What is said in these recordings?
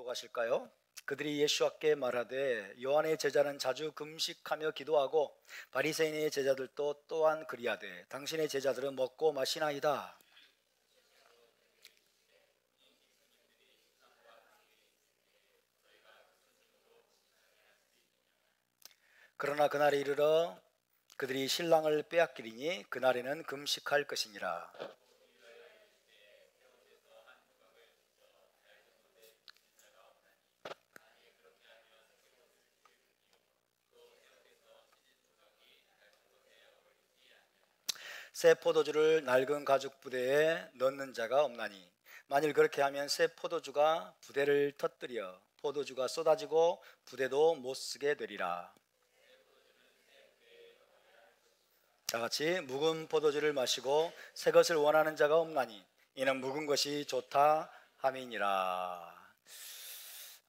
뭐라고 하실까요? 그들이 예수께 말하되 요한의 제자는 자주 금식하며 기도하고 바리새인의 제자들도 또한 그리하되 당신의 제자들은 먹고 마시나이다. 그러나 그날에 이르러 그들이 신랑을 빼앗기리니 그날에는 금식할 것이니라. 새 포도주를 낡은 가죽 부대에 넣는 자가 없나니 만일 그렇게 하면 새 포도주가 부대를 터뜨려 포도주가 쏟아지고 부대도 못 쓰게 되리라. 다 같이 묵은 포도주를 마시고 새 것을 원하는 자가 없나니 이는 묵은 것이 좋다 함이니라.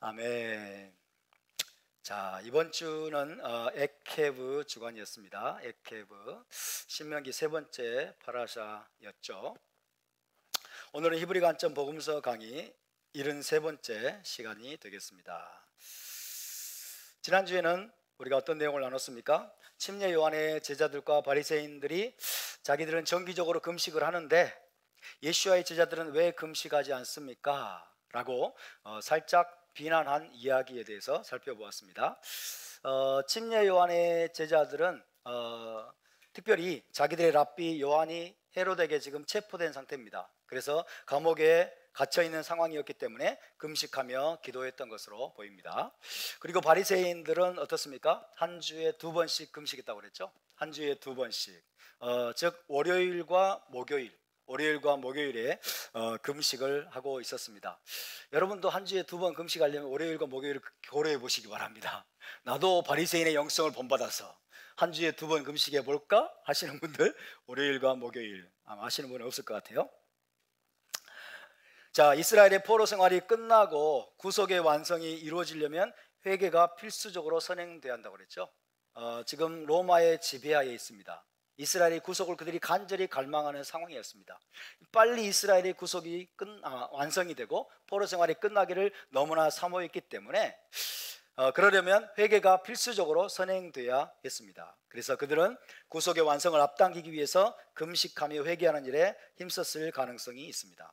아멘. 자, 이번 주는 에케브 주간이었습니다. 에케브 신명기 세 번째 파라샤였죠. 오늘은 히브리 관점 복음서 강의 73번째 시간이 되겠습니다. 지난주에는 우리가 어떤 내용을 나눴습니까? 침례 요한의 제자들과 바리새인들이 자기들은 정기적으로 금식을 하는데 예수와의 제자들은 왜 금식하지 않습니까? 라고 살짝 비난한 이야기에 대해서 살펴보았습니다. 침례 요한의 제자들은 특별히 자기들의 랍비 요한이 헤롯에게 지금 체포된 상태입니다. 그래서 감옥에 갇혀있는 상황이었기 때문에 금식하며 기도했던 것으로 보입니다. 그리고 바리새인들은 어떻습니까? 한 주에 2번씩 금식했다고 그랬죠. 한 주에 2번씩 즉 월요일과 목요일에 금식을 하고 있었습니다. 여러분도 한 주에 2번 금식하려면 월요일과 목요일을 고려해 보시기 바랍니다. 나도 바리새인의 영성을 본받아서 한 주에 2번 금식해 볼까 하시는 분들 월요일과 목요일 아마 하시는 분은 없을 것 같아요. 자, 이스라엘의 포로 생활이 끝나고 구속의 완성이 이루어지려면 회개가 필수적으로 선행돼야 한다고 그랬죠. 지금 로마의 지배하에 있습니다. 이스라엘의 구속을 그들이 간절히 갈망하는 상황이었습니다. 빨리 이스라엘의 구속이 완성이 되고 포로 생활이 끝나기를 너무나 사모했기 때문에 그러려면 회개가 필수적으로 선행돼야 했습니다. 그래서 그들은 구속의 완성을 앞당기기 위해서 금식하며 회개하는 일에 힘썼을 가능성이 있습니다.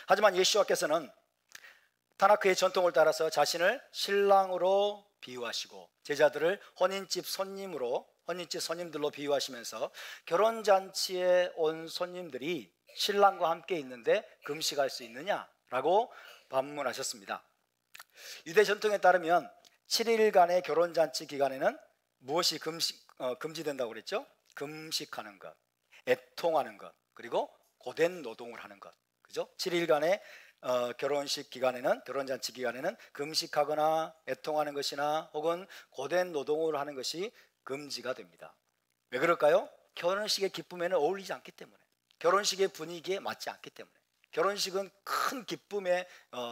하지만 예수와께서는 타나크의 전통을 따라서 자신을 신랑으로 비유하시고 제자들을 혼인집 손님들로 비유하시면서 결혼잔치에 온 손님들이 신랑과 함께 있는데 금식할 수 있느냐라고 반문하셨습니다. 유대 전통에 따르면 7일간의 결혼잔치 기간에는 무엇이 금지된다고 그랬죠? 금식하는 것, 애통하는 것, 그리고 고된 노동을 하는 것. 그죠? 7일간의 결혼잔치 기간에는 금식하거나 애통하는 것이나 혹은 고된 노동을 하는 것이 금지가 됩니다. 왜 그럴까요? 결혼식의 기쁨에는 어울리지 않기 때문에, 결혼식의 분위기에 맞지 않기 때문에. 결혼식은 큰 기쁨의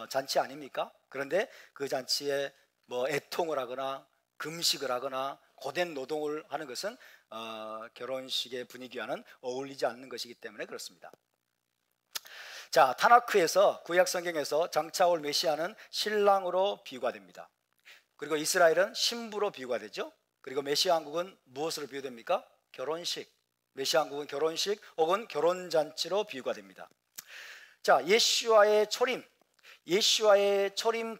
잔치 아닙니까? 그런데 그 잔치에 애통을 하거나 금식을 하거나 고된 노동을 하는 것은 결혼식의 분위기와는 어울리지 않는 것이기 때문에 그렇습니다. 자, 타나크에서 구약 성경에서 장차올 메시아는 신랑으로 비유가 됩니다. 그리고 이스라엘은 신부로 비유가 되죠. 그리고 메시아 왕국은 무엇으로 비유됩니까? 결혼식. 메시아 왕국은 결혼식 혹은 결혼잔치로 비유가 됩니다. 자, 예수와의 초림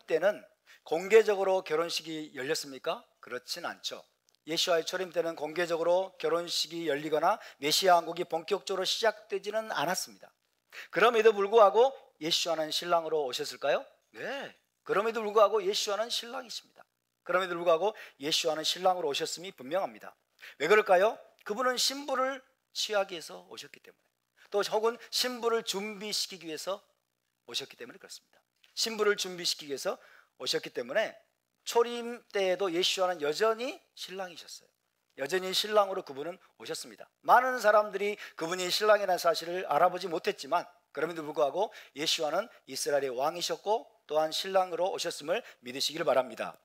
때는 공개적으로 결혼식이 열렸습니까? 그렇진 않죠. 예수와의 초림 때는 공개적으로 결혼식이 열리거나 메시아 왕국이 본격적으로 시작되지는 않았습니다. 그럼에도 불구하고 예수와는 신랑으로 오셨을까요? 네. 그럼에도 불구하고 예수와는 신랑이십니다. 그럼에도 불구하고 예수와는 신랑으로 오셨음이 분명합니다. 왜 그럴까요? 그분은 신부를 취하기 위해서 오셨기 때문에, 또 혹은 신부를 준비시키기 위해서 오셨기 때문에 그렇습니다. 신부를 준비시키기 위해서 오셨기 때문에 초림 때에도 예수와는 여전히 신랑이셨어요. 여전히 신랑으로 그분은 오셨습니다. 많은 사람들이 그분이 신랑이라는 사실을 알아보지 못했지만 그럼에도 불구하고 예수와는 이스라엘의 왕이셨고 또한 신랑으로 오셨음을 믿으시기를 바랍니다.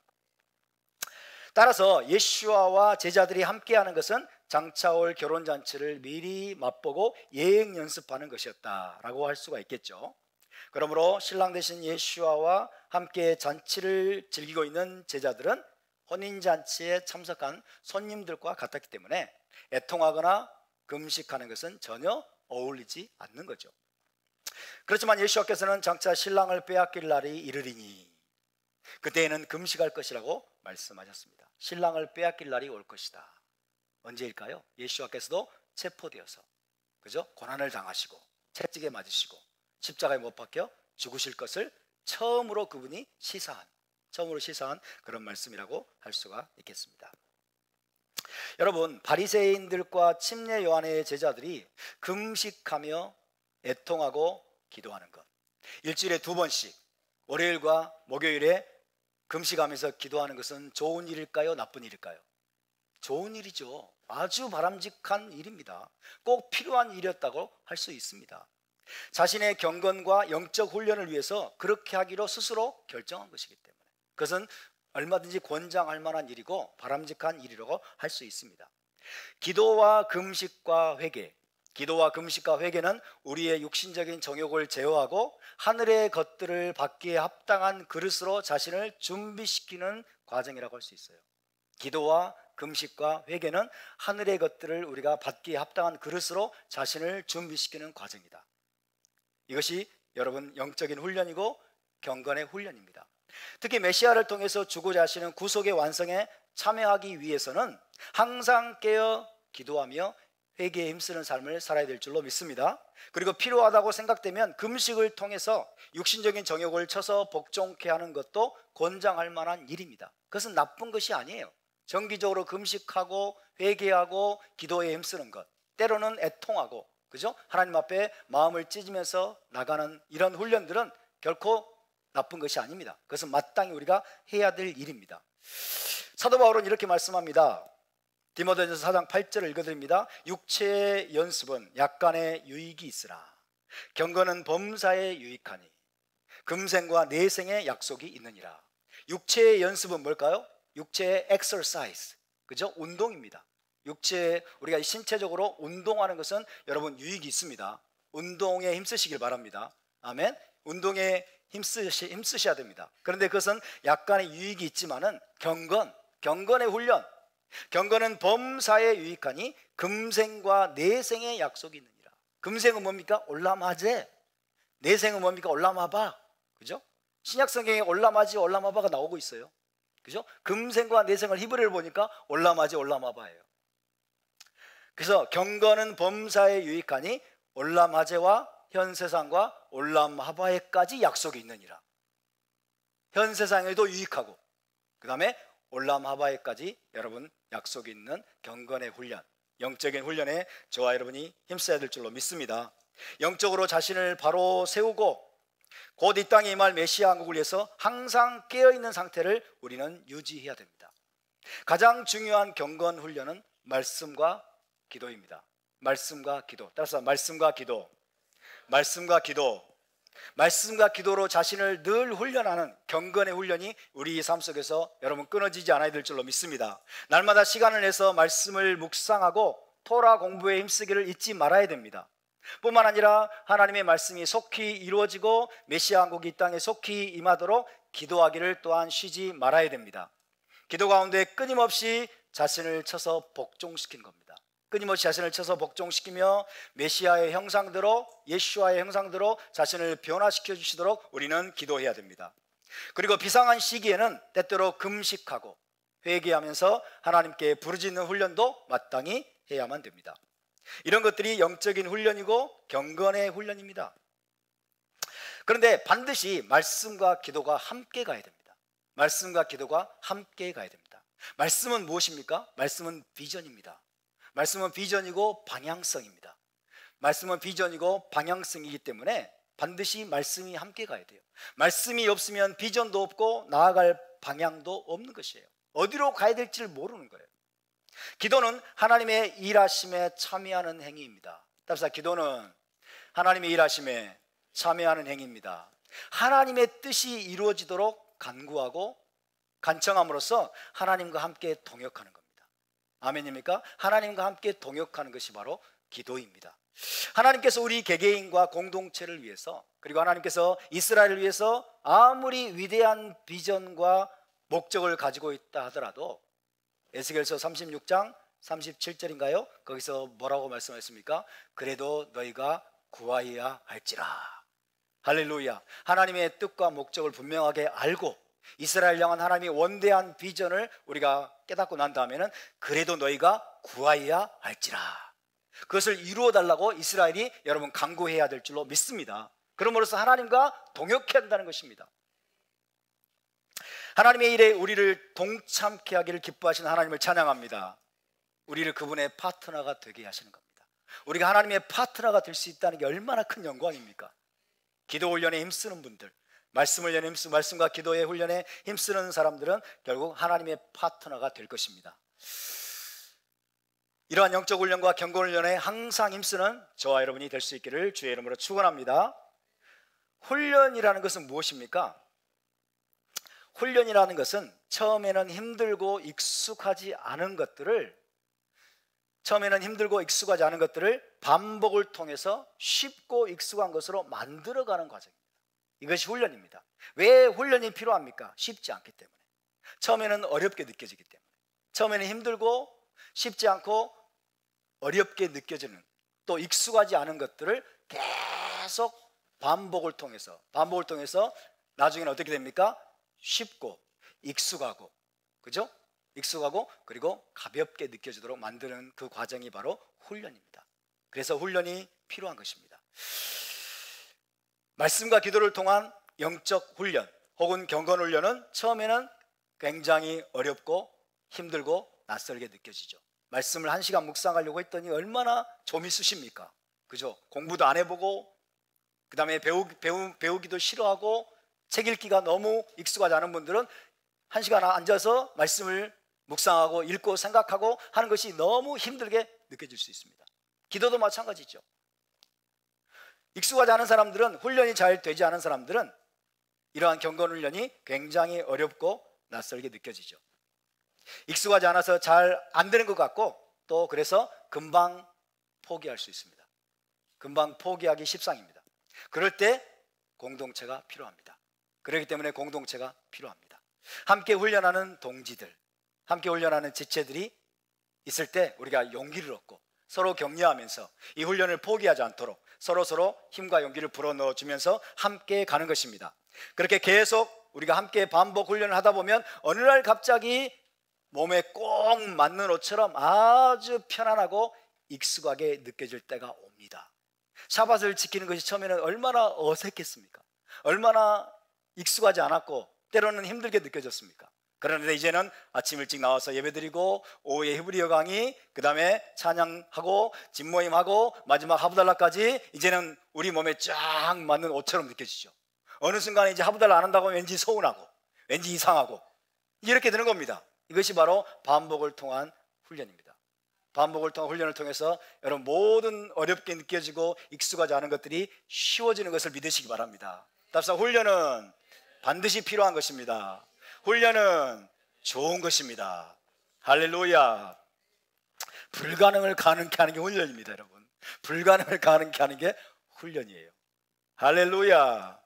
따라서 예수와와 제자들이 함께하는 것은 장차올 결혼잔치를 미리 맛보고 예행 연습하는 것이었다라고 할 수가 있겠죠. 그러므로 신랑 되신 예수와와 함께 잔치를 즐기고 있는 제자들은 혼인잔치에 참석한 손님들과 같았기 때문에 애통하거나 금식하는 것은 전혀 어울리지 않는 거죠. 그렇지만 예수께서는 장차 신랑을 빼앗길 날이 이르리니 그때에는 금식할 것이라고 말씀하셨습니다. 신랑을 빼앗길 날이 올 것이다. 언제일까요? 예수께서도 체포되어서, 그죠? 고난을 당하시고 채찍에 맞으시고 십자가에 못 박혀 죽으실 것을 처음으로 시사한 그런 말씀이라고 할 수가 있겠습니다. 여러분, 바리새인들과 침례 요한의 제자들이 금식하며 애통하고 기도하는 것, 일주일에 2번씩 월요일과 목요일에 금식하면서 기도하는 것은 좋은 일일까요? 나쁜 일일까요? 좋은 일이죠. 아주 바람직한 일입니다. 꼭 필요한 일이었다고 할 수 있습니다. 자신의 경건과 영적 훈련을 위해서 그렇게 하기로 스스로 결정한 것이기 때문에 그것은 얼마든지 권장할 만한 일이고 바람직한 일이라고 할 수 있습니다. 기도와 금식과 회개는 우리의 육신적인 정욕을 제어하고 하늘의 것들을 받기에 합당한 그릇으로 자신을 준비시키는 과정이라고 할 수 있어요. 기도와 금식과 회개는 하늘의 것들을 우리가 받기에 합당한 그릇으로 자신을 준비시키는 과정이다. 이것이 여러분 영적인 훈련이고 경건의 훈련입니다. 특히 메시아를 통해서 주고자 하시는 구속의 완성에 참여하기 위해서는 항상 깨어 기도하며 회개에 힘쓰는 삶을 살아야 될 줄로 믿습니다. 그리고 필요하다고 생각되면 금식을 통해서 육신적인 정욕을 쳐서 복종케 하는 것도 권장할 만한 일입니다. 그것은 나쁜 것이 아니에요. 정기적으로 금식하고 회개하고 기도에 힘쓰는 것, 때로는 애통하고, 그죠? 하나님 앞에 마음을 찢으면서 나가는 이런 훈련들은 결코 나쁜 것이 아닙니다. 그것은 마땅히 우리가 해야 될 일입니다. 사도 바울은 이렇게 말씀합니다. 디모데전서 4장 8절을 읽어드립니다. 육체의 연습은 약간의 유익이 있으나 경건은 범사에 유익하니 금생과 내생의 약속이 있느니라. 육체의 연습은 뭘까요? 육체의 exercise, 그죠? 운동입니다. 우리가 신체적으로 운동하는 것은 여러분 유익이 있습니다. 운동에 힘쓰시길 바랍니다. 아멘. 운동에 힘쓰셔야 됩니다. 그런데 그것은 약간의 유익이 있지만은 경건의 훈련, 경건은 범사에 유익하니 금생과 내생의 약속이 있느니라. 금생은 뭡니까? 올라마제. 내생은 뭡니까? 올라마바. 그죠? 신약성경에 올라마지 올라마바가 나오고 있어요. 그죠? 금생과 내생을 히브리어를 보니까 올라마지 올라마바예요. 그래서 경건은 범사에 유익하니 올라마제와 현세상과 올람하바에까지 약속이 있느니라. 현세상에도 유익하고 그 다음에 올람하바에까지 여러분 약속이 있는 경건의 훈련, 영적인 훈련에 저와 여러분이 힘써야 될 줄로 믿습니다. 영적으로 자신을 바로 세우고 곧 이 땅에 임할 메시아 왕국을 위해서 항상 깨어있는 상태를 우리는 유지해야 됩니다. 가장 중요한 경건 훈련은 말씀과 기도입니다. 말씀과 기도. 따라서 말씀과 기도로 자신을 늘 훈련하는 경건의 훈련이 우리 삶 속에서 여러분 끊어지지 않아야 될 줄로 믿습니다. 날마다 시간을 내서 말씀을 묵상하고 토라 공부에 힘쓰기를 잊지 말아야 됩니다. 뿐만 아니라 하나님의 말씀이 속히 이루어지고 메시아 왕국이 이 땅에 속히 임하도록 기도하기를 또한 쉬지 말아야 됩니다. 기도 가운데 끊임없이 자신을 쳐서 복종시킨 겁니다. 끊임없이 자신을 쳐서 복종시키며 메시아의 형상대로, 예수와의 형상대로 자신을 변화시켜 주시도록 우리는 기도해야 됩니다. 그리고 비상한 시기에는 때때로 금식하고 회개하면서 하나님께 부르짖는 훈련도 마땅히 해야만 됩니다. 이런 것들이 영적인 훈련이고 경건의 훈련입니다. 그런데 반드시 말씀과 기도가 함께 가야 됩니다. 말씀과 기도가 함께 가야 됩니다. 말씀은 무엇입니까? 말씀은 비전입니다. 말씀은 비전이고 방향성입니다. 말씀은 비전이고 방향성이기 때문에 반드시 말씀이 함께 가야 돼요. 말씀이 없으면 비전도 없고 나아갈 방향도 없는 것이에요. 어디로 가야 될지를 모르는 거예요. 기도는 하나님의 일하심에 참여하는 행위입니다. 따라서 기도는 하나님의 일하심에 참여하는 행위입니다. 하나님의 뜻이 이루어지도록 간구하고 간청함으로써 하나님과 함께 동역하는 겁니다. 아멘입니까? 하나님과 함께 동역하는 것이 바로 기도입니다. 하나님께서 우리 개개인과 공동체를 위해서, 그리고 하나님께서 이스라엘을 위해서 아무리 위대한 비전과 목적을 가지고 있다 하더라도 에스겔서 36장 37절인가요? 거기서 뭐라고 말씀하셨습니까? 그래도 너희가 구하여야 할지라. 할렐루야. 하나님의 뜻과 목적을 분명하게 알고 이스라엘 향한 하나님의 원대한 비전을 우리가 깨닫고 난 다음에는 그래도 너희가 구하여야 할지라. 그것을 이루어 달라고 이스라엘이 여러분 간구해야 될 줄로 믿습니다. 그러므로써 하나님과 동역해야 한다는 것입니다. 하나님의 일에 우리를 동참케 하기를 기뻐하시는 하나님을 찬양합니다. 우리를 그분의 파트너가 되게 하시는 겁니다. 우리가 하나님의 파트너가 될 수 있다는 게 얼마나 큰 영광입니까? 기도 훈련에 힘쓰는 분들, 말씀 훈련에 힘쓰고 말씀과 기도의 훈련에 힘쓰는 사람들은 결국 하나님의 파트너가 될 것입니다. 이러한 영적 훈련과 경건 훈련에 항상 힘쓰는 저와 여러분이 될 수 있기를 주의 이름으로 축원합니다. 훈련이라는 것은 무엇입니까? 훈련이라는 것은 처음에는 힘들고 익숙하지 않은 것들을 반복을 통해서 쉽고 익숙한 것으로 만들어가는 과정입니다. 이것이 훈련입니다. 왜 훈련이 필요합니까? 쉽지 않기 때문에. 처음에는 어렵게 느껴지기 때문에. 처음에는 힘들고 쉽지 않고 어렵게 느껴지는, 또 익숙하지 않은 것들을 계속 반복을 통해서 나중에는 어떻게 됩니까? 쉽고 익숙하고, 그죠? 익숙하고 그리고 가볍게 느껴지도록 만드는 그 과정이 바로 훈련입니다. 그래서 훈련이 필요한 것입니다. 말씀과 기도를 통한 영적 훈련 혹은 경건 훈련은 처음에는 굉장히 어렵고 힘들고 낯설게 느껴지죠. 말씀을 1시간 묵상하려고 했더니 얼마나 좀이 쑤십니까? 그죠? 공부도 안 해보고 그 다음에 배우기도 싫어하고 책 읽기가 너무 익숙하지 않은 분들은 1시간 앉아서 말씀을 묵상하고 읽고 생각하고 하는 것이 너무 힘들게 느껴질 수 있습니다. 기도도 마찬가지죠. 익숙하지 않은 사람들은, 훈련이 잘 되지 않은 사람들은 이러한 경건 훈련이 굉장히 어렵고 낯설게 느껴지죠. 익숙하지 않아서 잘 안 되는 것 같고, 또 그래서 금방 포기할 수 있습니다. 금방 포기하기 십상입니다. 그럴 때 공동체가 필요합니다. 그렇기 때문에 공동체가 필요합니다. 함께 훈련하는 동지들, 함께 훈련하는 지체들이 있을 때 우리가 용기를 얻고 서로 격려하면서 이 훈련을 포기하지 않도록 서로 힘과 용기를 불어넣어 주면서 함께 가는 것입니다. 그렇게 계속 우리가 함께 반복 훈련을 하다 보면 어느 날 갑자기 몸에 꼭 맞는 옷처럼 아주 편안하고 익숙하게 느껴질 때가 옵니다. 샤밧을 지키는 것이 처음에는 얼마나 어색했습니까? 얼마나 익숙하지 않았고 때로는 힘들게 느껴졌습니까? 그런데 이제는 아침 일찍 나와서 예배드리고 오후에 히브리어 강의, 그 다음에 찬양하고 집모임하고 마지막 하브달라까지 이제는 우리 몸에 쫙 맞는 옷처럼 느껴지죠. 어느 순간에 이제 하브달라 안 한다고 하면 왠지 서운하고 왠지 이상하고 이렇게 되는 겁니다. 이것이 바로 반복을 통한 훈련입니다. 반복을 통한 훈련을 통해서 여러분 모든 어렵게 느껴지고 익숙하지 않은 것들이 쉬워지는 것을 믿으시기 바랍니다. 답사 훈련은 반드시 필요한 것입니다. 훈련은 좋은 것입니다. 할렐루야. 불가능을 가능케 하는 게 훈련입니다, 여러분. 불가능을 가능케 하는 게 훈련이에요. 할렐루야.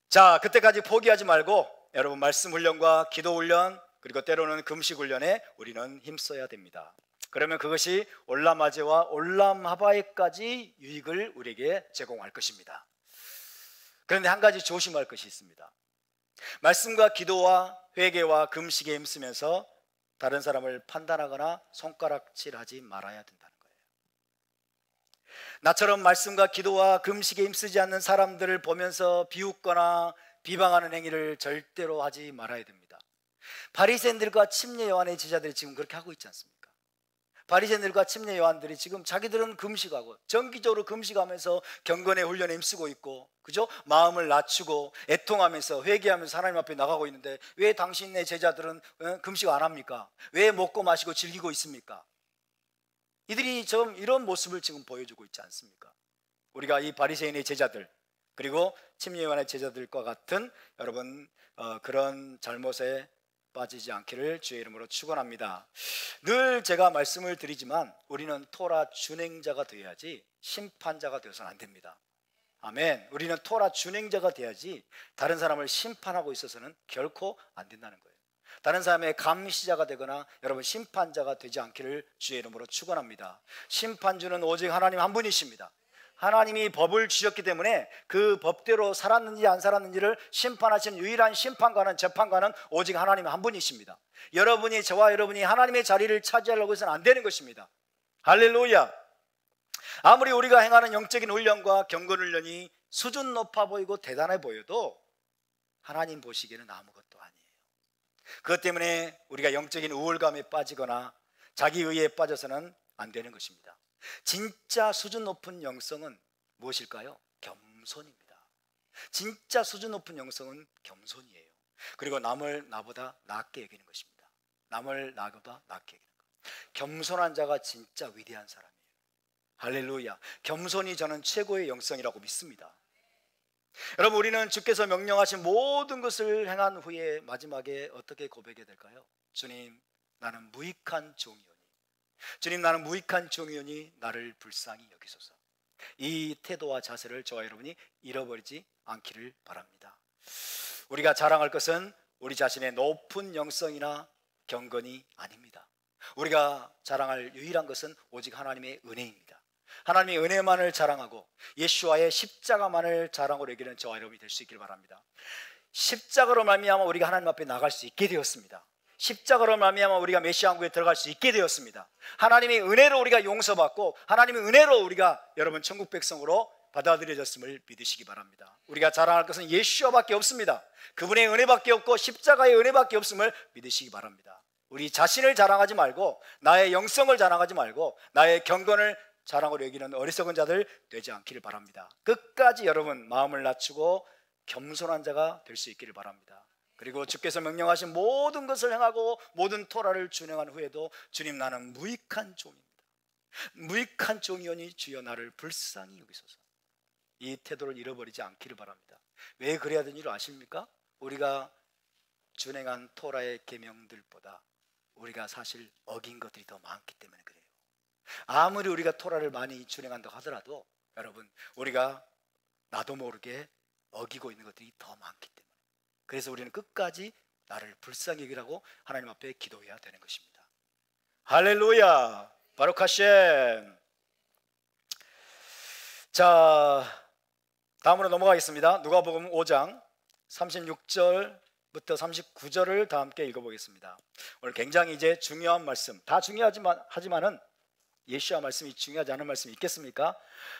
자, 그때까지 포기하지 말고 여러분 말씀 훈련과 기도 훈련, 그리고 때로는 금식 훈련에 우리는 힘써야 됩니다. 그러면 그것이 올람아제와 올람하바에까지 유익을 우리에게 제공할 것입니다. 그런데 한 가지 조심할 것이 있습니다. 말씀과 기도와 회개와 금식에 힘쓰면서 다른 사람을 판단하거나 손가락질하지 말아야 된다는 거예요. 나처럼 말씀과 기도와 금식에 힘쓰지 않는 사람들을 보면서 비웃거나 비방하는 행위를 절대로 하지 말아야 됩니다. 바리새인들과 침례 요한의 제자들이 지금 그렇게 하고 있지 않습니까? 바리새인들과 침례 요한들이 지금 자기들은 금식하고 정기적으로 금식하면서 경건의 훈련에 힘쓰고 있고, 그죠? 마음을 낮추고 애통하면서 회개하면서 하나님 앞에 나가고 있는데 왜 당신의 제자들은 금식 안 합니까? 왜 먹고 마시고 즐기고 있습니까? 이들이 좀 이런 모습을 지금 보여주고 있지 않습니까? 우리가 이 바리새인의 제자들 그리고 침례 요한의 제자들과 같은 여러분 그런 잘못에 빠지지 않기를 주의 이름으로 축원합니다. 늘 제가 말씀을 드리지만 우리는 토라 준행자가 되어야지 심판자가 되어서는 안 됩니다. 아멘. 우리는 토라 준행자가 돼야지 다른 사람을 심판하고 있어서는 결코 안 된다는 거예요. 다른 사람의 감시자가 되거나 여러분 심판자가 되지 않기를 주의 이름으로 축원합니다. 심판주는 오직 하나님 한 분이십니다. 하나님이 법을 주셨기 때문에 그 법대로 살았는지 안 살았는지를 심판하신 유일한 심판관은, 재판관은 오직 하나님 한 분이십니다. 여러분이, 저와 여러분이 하나님의 자리를 차지하려고 해서는 안 되는 것입니다. 할렐루야. 아무리 우리가 행하는 영적인 훈련과 경건 훈련이 수준 높아 보이고 대단해 보여도 하나님 보시기에는 아무것도 아니에요. 그것 때문에 우리가 영적인 우월감에 빠지거나 자기의에 빠져서는 안 되는 것입니다. 진짜 수준 높은 영성은 무엇일까요? 겸손입니다. 진짜 수준 높은 영성은 겸손이에요. 그리고 남을 나보다 낮게 여기는 것입니다. 남을 나보다 낮게 여기는 것. 겸손한 자가 진짜 위대한 사람이에요. 할렐루야. 겸손이 저는 최고의 영성이라고 믿습니다. 여러분, 우리는 주께서 명령하신 모든 것을 행한 후에 마지막에 어떻게 고백해야 될까요? 주님, 나는 무익한 종이오니, 주님, 나는 무익한 종이오니 나를 불쌍히 여기소서. 이 태도와 자세를 저와 여러분이 잃어버리지 않기를 바랍니다. 우리가 자랑할 것은 우리 자신의 높은 영성이나 경건이 아닙니다. 우리가 자랑할 유일한 것은 오직 하나님의 은혜입니다. 하나님의 은혜만을 자랑하고 예수와의 십자가만을 자랑으로 여기는 저와 여러분이 될 수 있기를 바랍니다. 십자가로 말미암아 우리가 하나님 앞에 나갈 수 있게 되었습니다. 십자가로 말미암아 우리가 메시아 왕국에 들어갈 수 있게 되었습니다. 하나님의 은혜로 우리가 용서받고 하나님의 은혜로 우리가 여러분 천국 백성으로 받아들여졌음을 믿으시기 바랍니다. 우리가 자랑할 것은 예수와밖에 없습니다. 그분의 은혜밖에 없고 십자가의 은혜밖에 없음을 믿으시기 바랍니다. 우리 자신을 자랑하지 말고 나의 영성을 자랑하지 말고 나의 경건을 자랑으로 여기는 어리석은 자들 되지 않기를 바랍니다. 끝까지 여러분 마음을 낮추고 겸손한 자가 될 수 있기를 바랍니다. 그리고 주께서 명령하신 모든 것을 행하고 모든 토라를 준행한 후에도 주님, 나는 무익한 종입니다. 무익한 종이오니 주여 나를 불쌍히 여기소서. 이 태도를 잃어버리지 않기를 바랍니다. 왜 그래야 되는 줄 아십니까? 우리가 준행한 토라의 계명들보다 우리가 사실 어긴 것들이 더 많기 때문에 그래요. 아무리 우리가 토라를 많이 준행한다고 하더라도 여러분, 우리가 나도 모르게 어기고 있는 것들이 더 많기 때문에, 그래서 우리는 끝까지 나를 불쌍히 여기라고 하나님 앞에 기도해야 되는 것입니다. 할렐루야. 바룩 하셈. 자, 다음으로 넘어가겠습니다. 누가복음 5장 36절부터 39절을 다 함께 읽어보겠습니다. 오늘 굉장히 이제 중요한 말씀, 다 하지만은 예수와 말씀이 중요하지 않은 말씀이 있겠습니까?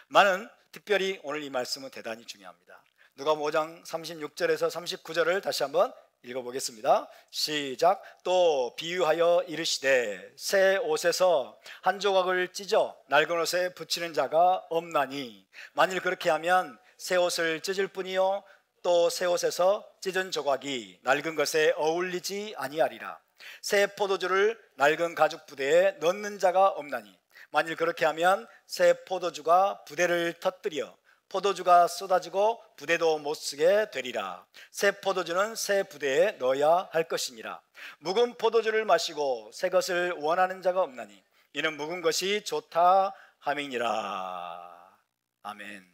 많은, 특별히 오늘 이 말씀은 대단히 중요합니다. 누가복음 5장 36절에서 39절을 다시 한번 읽어보겠습니다. 시작. 또 비유하여 이르시되 새 옷에서 한 조각을 찢어 낡은 옷에 붙이는 자가 없나니 만일 그렇게 하면 새 옷을 찢을 뿐이요 또 새 옷에서 찢은 조각이 낡은 것에 어울리지 아니하리라. 새 포도주를 낡은 가죽 부대에 넣는 자가 없나니 만일 그렇게 하면 새 포도주가 부대를 터뜨려 포도주가 쏟아지고 부대도 못 쓰게 되리라. 새 포도주는 새 부대에 넣어야 할 것이니라. 묵은 포도주를 마시고 새 것을 원하는 자가 없나니 이는 묵은 것이 좋다 함이니라. 아멘.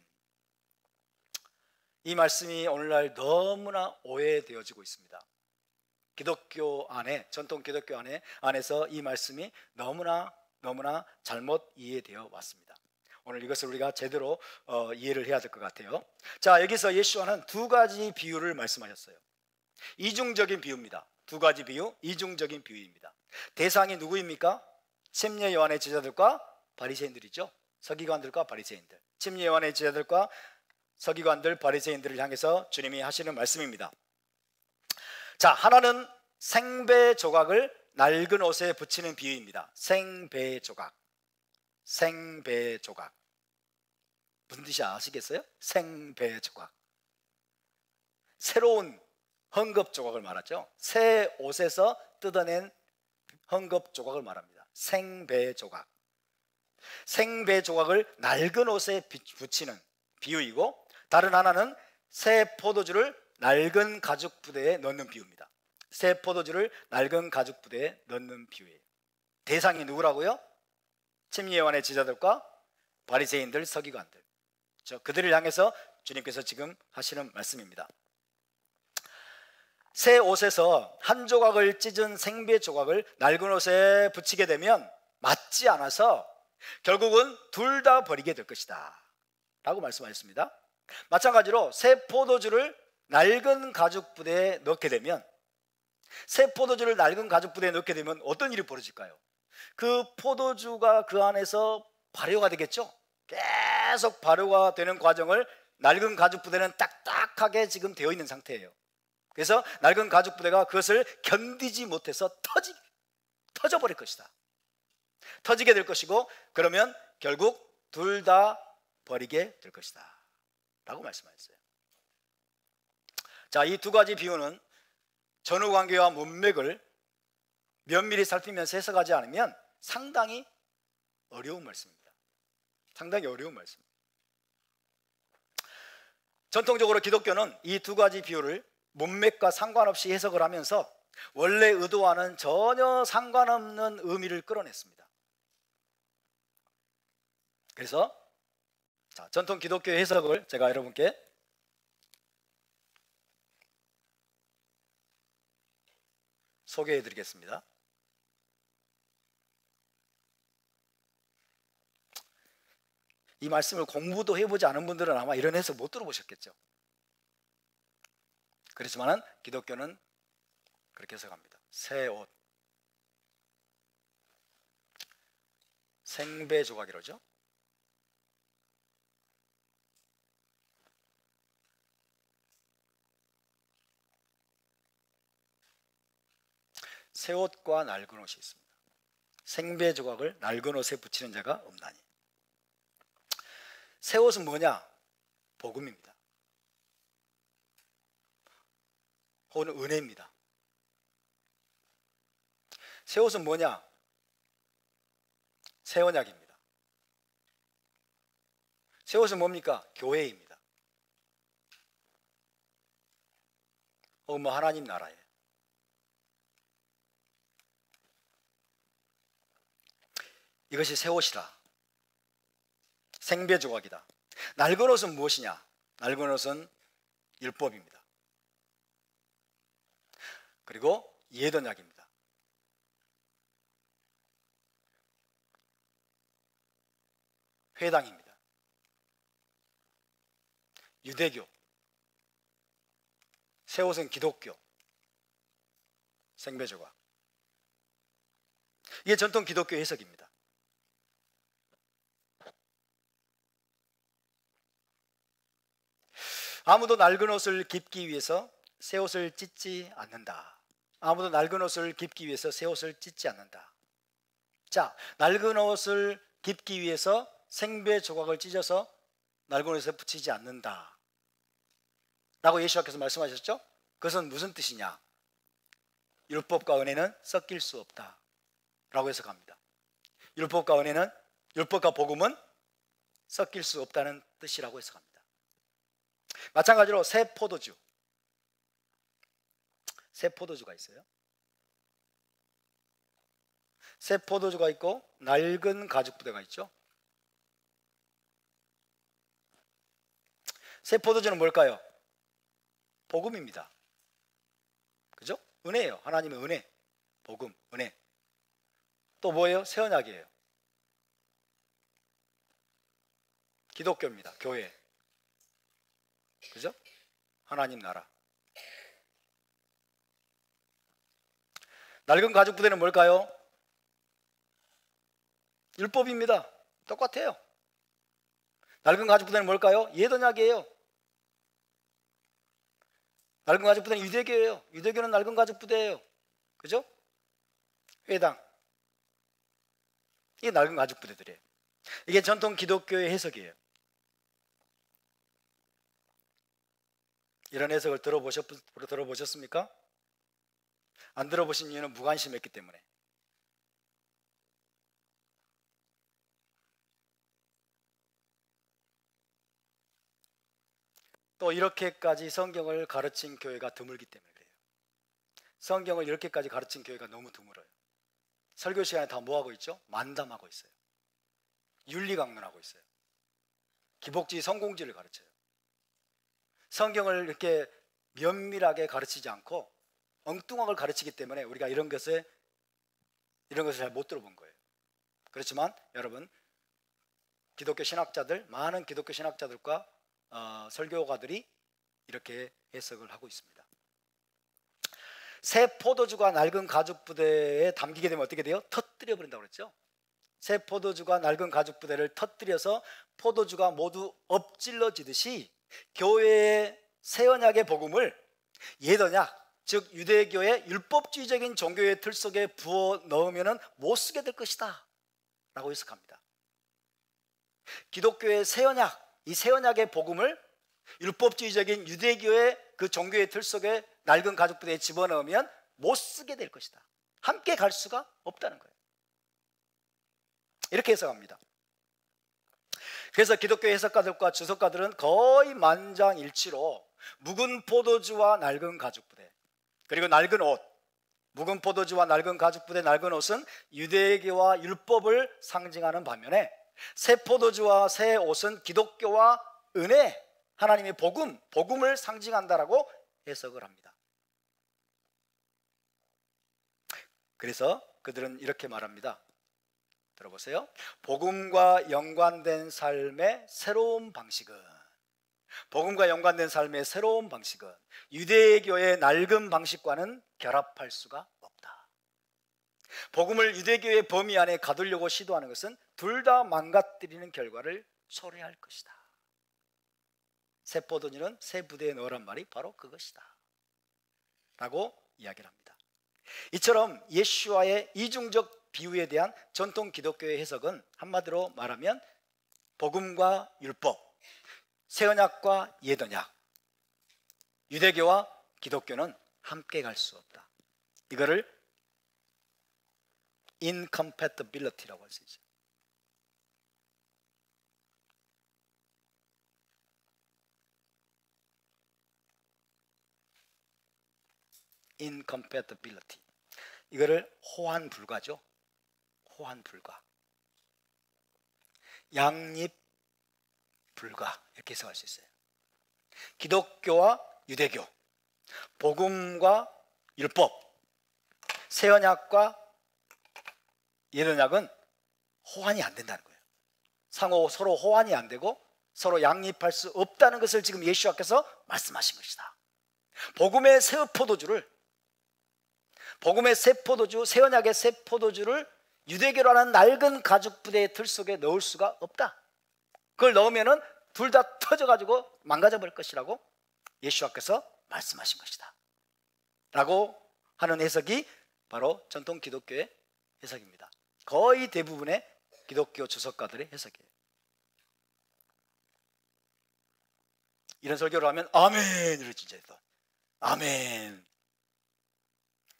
이 말씀이 오늘날 너무나 오해되어지고 있습니다. 기독교 안에, 전통 기독교 안에서 이 말씀이 너무나 잘못 이해되어 왔습니다. 오늘 이것을 우리가 제대로 이해를 해야 될 것 같아요. 자, 여기서 예수와는 두 가지 비유를 말씀하셨어요. 이중적인 비유입니다. 두 가지 비유, 이중적인 비유입니다. 대상이 누구입니까? 침례 요한의 제자들과 바리새인들이죠. 서기관들과 바리새인들. 침례 요한의 제자들과 서기관들, 바리새인들을 향해서 주님이 하시는 말씀입니다. 자, 하나는 생배 조각을 낡은 옷에 붙이는 비유입니다. 생배 조각. 생배 조각. 무슨 뜻이 아시겠어요? 생배 조각. 새로운 헝겊 조각을 말하죠. 새 옷에서 뜯어낸 헝겊 조각을 말합니다. 생배 조각. 생배 조각을 낡은 옷에 붙이는 비유이고, 다른 하나는 새 포도주를 낡은 가죽 부대에 넣는 비유입니다. 새 포도주를 낡은 가죽 부대에 넣는 비유예요. 대상이 누구라고요? 침례요한의 제자들과 바리새인들, 서기관들. 그들을 향해서 주님께서 지금 하시는 말씀입니다. 새 옷에서 한 조각을 찢은 생배 조각을 낡은 옷에 붙이게 되면 맞지 않아서 결국은 둘 다 버리게 될 것이다 라고 말씀하셨습니다. 마찬가지로 새 포도주를 낡은 가죽 부대에 넣게 되면, 새 포도주를 낡은 가죽 부대에 넣게 되면 어떤 일이 벌어질까요? 그 포도주가 그 안에서 발효가 되겠죠. 계속 발효가 되는 과정을 낡은 가죽 부대는 딱딱하게 지금 되어 있는 상태예요. 그래서 낡은 가죽 부대가 그것을 견디지 못해서 터져버릴 것이다. 터지게 될 것이고, 그러면 결국 둘 다 버리게 될 것이다 라고 말씀하셨어요. 자, 이 두 가지 비유는 전후관계와 문맥을 면밀히 살피면서 해석하지 않으면 상당히 어려운 말씀입니다. 상당히 어려운 말씀입니다. 전통적으로 기독교는 이 두 가지 비유를 문맥과 상관없이 해석을 하면서 원래 의도와는 전혀 상관없는 의미를 끌어냈습니다. 그래서 전통 기독교의 해석을 제가 여러분께 소개해 드리겠습니다. 이 말씀을 공부도 해보지 않은 분들은 아마 이런 해석 못 들어보셨겠죠. 그렇지만은 기독교는 그렇게 해석합니다. 새 옷, 생배 조각이라죠. 새 옷과 낡은 옷이 있습니다. 생배 조각을 낡은 옷에 붙이는 자가 없나니. 새 옷은 뭐냐? 복음입니다. 혹은 은혜입니다. 새 옷은 뭐냐? 새 언약입니다. 새 옷은 뭡니까? 교회입니다. 혹은 하나님 나라예요. 이것이 새 옷이다. 생배 조각이다. 낡은 옷은 무엇이냐? 낡은 옷은 율법입니다. 그리고 옛 언약입니다. 회당입니다. 유대교. 새 옷은 기독교. 생배 조각. 이게 전통 기독교 해석입니다. 아무도 낡은 옷을 입기 위해서 새 옷을 찢지 않는다. 아무도 낡은 옷을 입기 위해서 새 옷을 찢지 않는다. 자, 낡은 옷을 입기 위해서 생배 조각을 찢어서 낡은 옷에 붙이지 않는다 라고 예수님께서 말씀하셨죠? 그것은 무슨 뜻이냐? 율법과 은혜는 섞일 수 없다 라고 해석합니다. 율법과 복음은 섞일 수 없다는 뜻이라고 해석합니다. 마찬가지로 새 포도주가 있어요. 새 포도주가 있고 낡은 가죽 부대가 있죠. 새 포도주는 뭘까요? 복음입니다. 그죠? 은혜예요. 하나님의 은혜, 복음, 은혜. 또 뭐예요? 새 언약이에요. 기독교입니다. 교회. 그죠? 하나님 나라. 낡은 가죽 부대는 뭘까요? 율법입니다. 똑같아요. 낡은 가죽 부대는 뭘까요? 옛 언약이에요. 낡은 가죽 부대는 유대교예요. 유대교는 낡은 가죽 부대예요. 그죠? 회당. 이게 낡은 가죽 부대들이에요. 이게 전통 기독교의 해석이에요. 이런 해석을 들어보셨습니까? 안 들어보신 이유는 무관심했기 때문에. 또 이렇게까지 성경을 가르친 교회가 드물기 때문에 그래요. 성경을 이렇게까지 가르친 교회가 너무 드물어요. 설교 시간에 다 뭐하고 있죠? 만담하고 있어요. 윤리 강론하고 있어요. 기복주의 성공주의를 가르쳐요. 성경을 이렇게 면밀하게 가르치지 않고 엉뚱한 걸 가르치기 때문에 우리가 이런 것을 잘 못 들어본 거예요. 그렇지만 여러분, 기독교 신학자들, 많은 기독교 신학자들과 설교가들이 이렇게 해석을 하고 있습니다. 새 포도주가 낡은 가죽 부대에 담기게 되면 어떻게 돼요? 터뜨려 버린다고 그랬죠. 새 포도주가 낡은 가죽 부대를 터뜨려서 포도주가 모두 엎질러지듯이 교회의 새 언약의 복음을 옛 언약, 즉 유대교의 율법주의적인 종교의 틀 속에 부어 넣으면 못 쓰게 될 것이다 라고 해석합니다. 기독교의 새 언약, 이 새 언약의 복음을 율법주의적인 유대교의 그 종교의 틀 속에 낡은 가죽 부대에 집어넣으면 못 쓰게 될 것이다. 함께 갈 수가 없다는 거예요. 이렇게 해석합니다. 그래서 기독교 해석가들과 주석가들은 거의 만장일치로 묵은 포도주와 낡은 가죽 부대, 그리고 낡은 옷, 묵은 포도주와 낡은 가죽 부대, 낡은 옷은 유대교와 율법을 상징하는 반면에 새 포도주와 새 옷은 기독교와 은혜, 하나님의 복음을 상징한다라고 해석을 합니다. 그래서 그들은 이렇게 말합니다. 들어보세요. 복음과 연관된 삶의 새로운 방식은 유대교의 낡은 방식과는 결합할 수가 없다. 복음을 유대교의 범위 안에 가두려고 시도하는 것은 둘 다 망가뜨리는 결과를 초래할 것이다. 새 포도주는 새 부대에 넣으란 말이 바로 그것이다 라고 이야기를 합니다. 이처럼 예수와의 이중적 비유에 대한 전통 기독교의 해석은 한마디로 말하면 복음과 율법, 새 언약과 옛 언약, 유대교와 기독교는 함께 갈 수 없다. 이거를 incompatibility라고 할 수 있죠. incompatibility. 이거를 호환 불가죠. 호환 불가, 양립 불가, 이렇게 해석할 수 있어요. 기독교와 유대교, 복음과 율법, 새 언약과 옛 언약은 호환이 안 된다는 거예요. 서로 호환이 안 되고 서로 양립할 수 없다는 것을 지금 예수께서 말씀하신 것이다. 복음의 새 포도주, 새 언약의 새 포도주를 유대교라는 낡은 가죽 부대의 틀 속에 넣을 수가 없다. 그걸 넣으면은 둘 다 터져가지고 망가져 버릴 것이라고 예수께서 말씀하신 것이다 라고 하는 해석이 바로 전통 기독교의 해석입니다. 거의 대부분의 기독교 주석가들의 해석이에요. 이런 설교를 하면 아멘 이럴 진짜 했다. 아멘.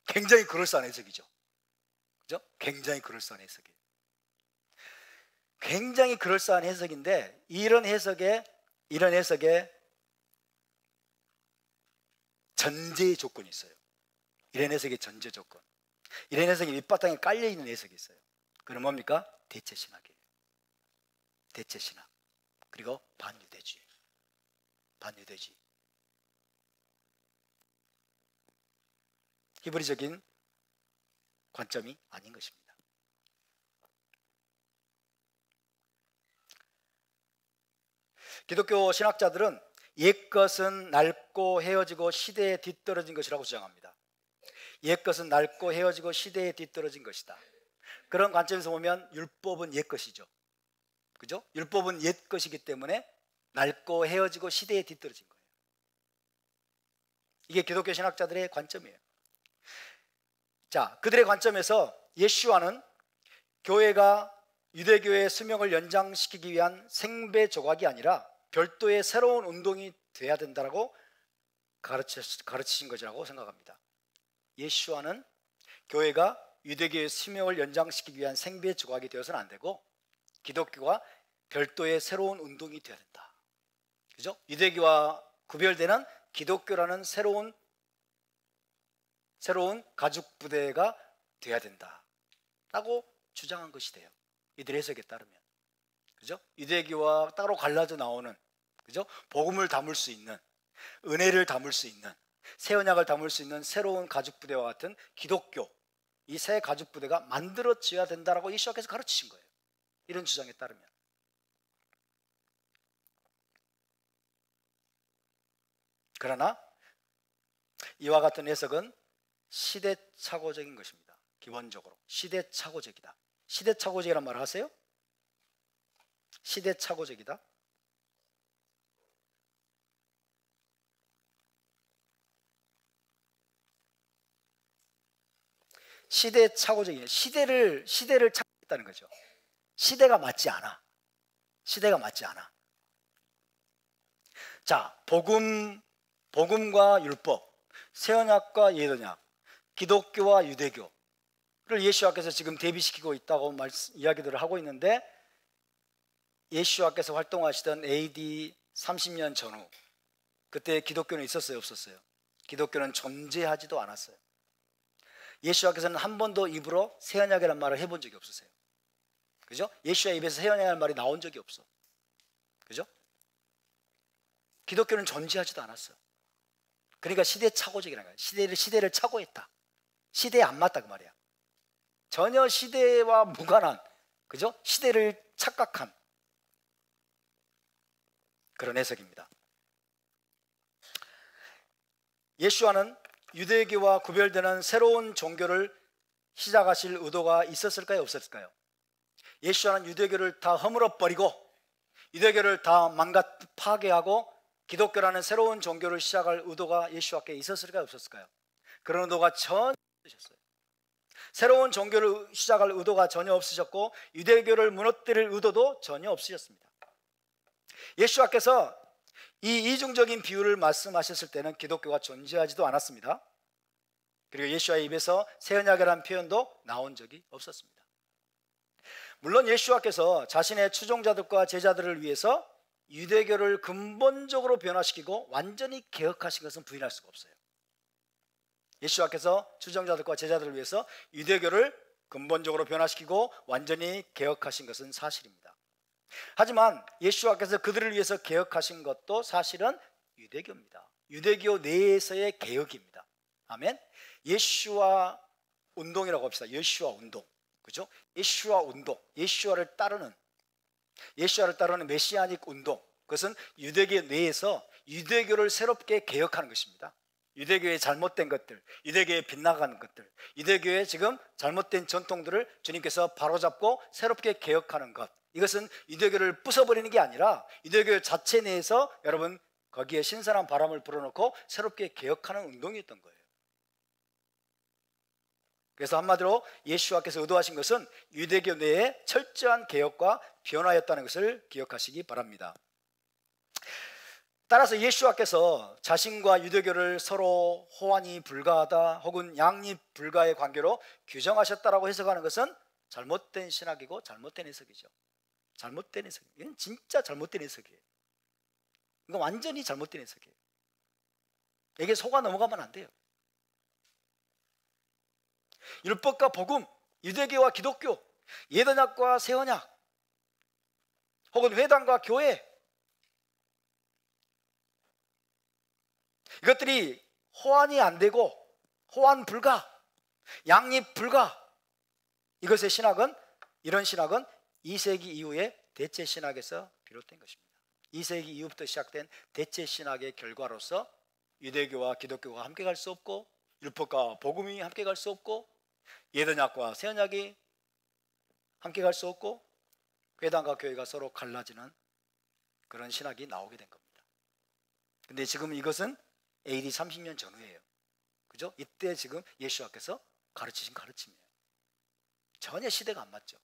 굉장히 그럴싸한 해석이죠. 그죠? 굉장히 그럴싸한 해석이에요. 굉장히 그럴싸한 해석인데 이런 해석에 전제 조건이 있어요. 이런 해석의 전제 조건. 이런 해석이 밑바탕에 깔려있는 해석이 있어요. 그럼 뭡니까? 대체신학이에요. 대체신학. 그리고 반유대주의. 히브리적인 관점이 아닌 것입니다. 기독교 신학자들은 옛것은 낡고 헤어지고 시대에 뒤떨어진 것이라고 주장합니다. 옛것은 낡고 헤어지고 시대에 뒤떨어진 것이다. 그런 관점에서 보면 율법은 옛것이죠. 그죠? 율법은 옛것이기 때문에 낡고 헤어지고 시대에 뒤떨어진 거예요. 이게 기독교 신학자들의 관점이에요. 자, 그들의 관점에서 예수와는 교회가 유대교의 수명을 연장시키기 위한 생배 조각이 아니라 별도의 새로운 운동이 돼야 된다고 가르치신 것이라고 생각합니다. 예수와는 교회가 유대교의 수명을 연장시키기 위한 생배 조각이 되어서는 안 되고 기독교가 별도의 새로운 운동이 되어야 된다. 그죠? 유대교와 구별되는 기독교라는 새로운 새로운 가죽 부대가 돼야 된다라고 주장한 것이 돼요. 이들의 해석에 따르면. 그죠? 유대교와 따로 갈라져 나오는, 그죠? 복음을 담을 수 있는, 은혜를 담을 수 있는, 새 언약을 담을 수 있는 새로운 가죽 부대와 같은 기독교, 이 새 가죽 부대가 만들어져야 된다라고 예수께서 가르치신 거예요. 이런 주장에 따르면. 그러나 이와 같은 해석은 시대착오적인 것입니다. 기본적으로 시대착오적이다. 시대착오적이란 말을 하세요? 시대착오적이다. 시대착오적이에요. 시대를 착오했다는 거죠. 시대가 맞지 않아. 시대가 맞지 않아. 자, 복음과 율법, 새 언약과 옛 언약, 기독교와 유대교를 예수와께서 지금 대비시키고 있다고 이야기들을 하고 있는데, 예수와께서 활동하시던 AD 30년 전후, 그때 기독교는 있었어요, 없었어요? 기독교는 존재하지도 않았어요. 예수와께서는 한 번도 입으로 새 언약이라는 말을 해본 적이 없으세요. 그죠? 예수의 입에서 새 언약이라는 말이 나온 적이 없어. 그죠? 기독교는 존재하지도 않았어. 그러니까 시대착오적이라는 거예요. 시대를 착오했다. 시대에 안 맞다 그 말이야. 전혀 시대와 무관한, 그죠? 시대를 착각한 그런 해석입니다. 예수와는 유대교와 구별되는 새로운 종교를 시작하실 의도가 있었을까요, 없었을까요? 예수와는 유대교를 다 허물어버리고 유대교를 다 파괴하고 기독교라는 새로운 종교를 시작할 의도가 예수와께 있었을까요, 없었을까요? 그런 의도가 전혀 없으셨어요. 새로운 종교를 시작할 의도가 전혀 없으셨고 유대교를 무너뜨릴 의도도 전혀 없으셨습니다. 예수와께서 이 이중적인 비유를 말씀하셨을 때는 기독교가 존재하지도 않았습니다. 그리고 예수와의 입에서 새 언약이라는 표현도 나온 적이 없었습니다. 물론 예수와께서 자신의 추종자들과 제자들을 위해서 유대교를 근본적으로 변화시키고 완전히 개혁하신 것은 부인할 수가 없어요. 예수와께서 추종자들과 제자들을 위해서 유대교를 근본적으로 변화시키고 완전히 개혁하신 것은 사실입니다. 하지만 예수와께서 그들을 위해서 개혁하신 것도 사실은 유대교입니다. 유대교 내에서의 개혁입니다. 아멘. 예수와 운동이라고 합시다. 예수와 운동, 그죠? 예수와 운동, 예수와를 따르는 메시아닉 운동, 그것은 유대교 내에서 유대교를 새롭게 개혁하는 것입니다. 유대교의 잘못된 것들, 유대교의 빗나가는 것들, 유대교의 지금 잘못된 전통들을 주님께서 바로잡고 새롭게 개혁하는 것, 이것은 유대교를 부숴버리는 게 아니라 유대교 자체 내에서 여러분 거기에 신선한 바람을 불어넣고 새롭게 개혁하는 운동이었던 거예요. 그래서 한마디로 예수와께서 의도하신 것은 유대교 내에 철저한 개혁과 변화였다는 것을 기억하시기 바랍니다. 따라서 예수와께서 자신과 유대교를 서로 호환이 불가하다 혹은 양립 불가의 관계로 규정하셨다라고 해석하는 것은 잘못된 신학이고 잘못된 해석이죠. 잘못된 해석이에요. 이건 진짜 잘못된 해석이에요. 이건 완전히 잘못된 해석이에요. 이게 속아 넘어가면 안 돼요. 율법과 복음, 유대교와 기독교, 옛 언약과 새 언약, 혹은 회당과 교회, 이것들이 호환이 안 되고 호환 불가, 양립 불가, 이것의 신학은, 이런 신학은 2세기 이후의 대체 신학에서 비롯된 것입니다. 2세기 이후부터 시작된 대체 신학의 결과로서 유대교와 기독교가 함께 갈 수 없고 율법과 복음이 함께 갈 수 없고 옛 언약과 새 언약이 함께 갈 수 없고 회당과 교회가 서로 갈라지는 그런 신학이 나오게 된 겁니다. 근데 지금 이것은 AD 30년 전후예요. 그죠? 이때 지금 예수와께서 가르치신 가르침이에요. 전혀 시대가 안 맞죠.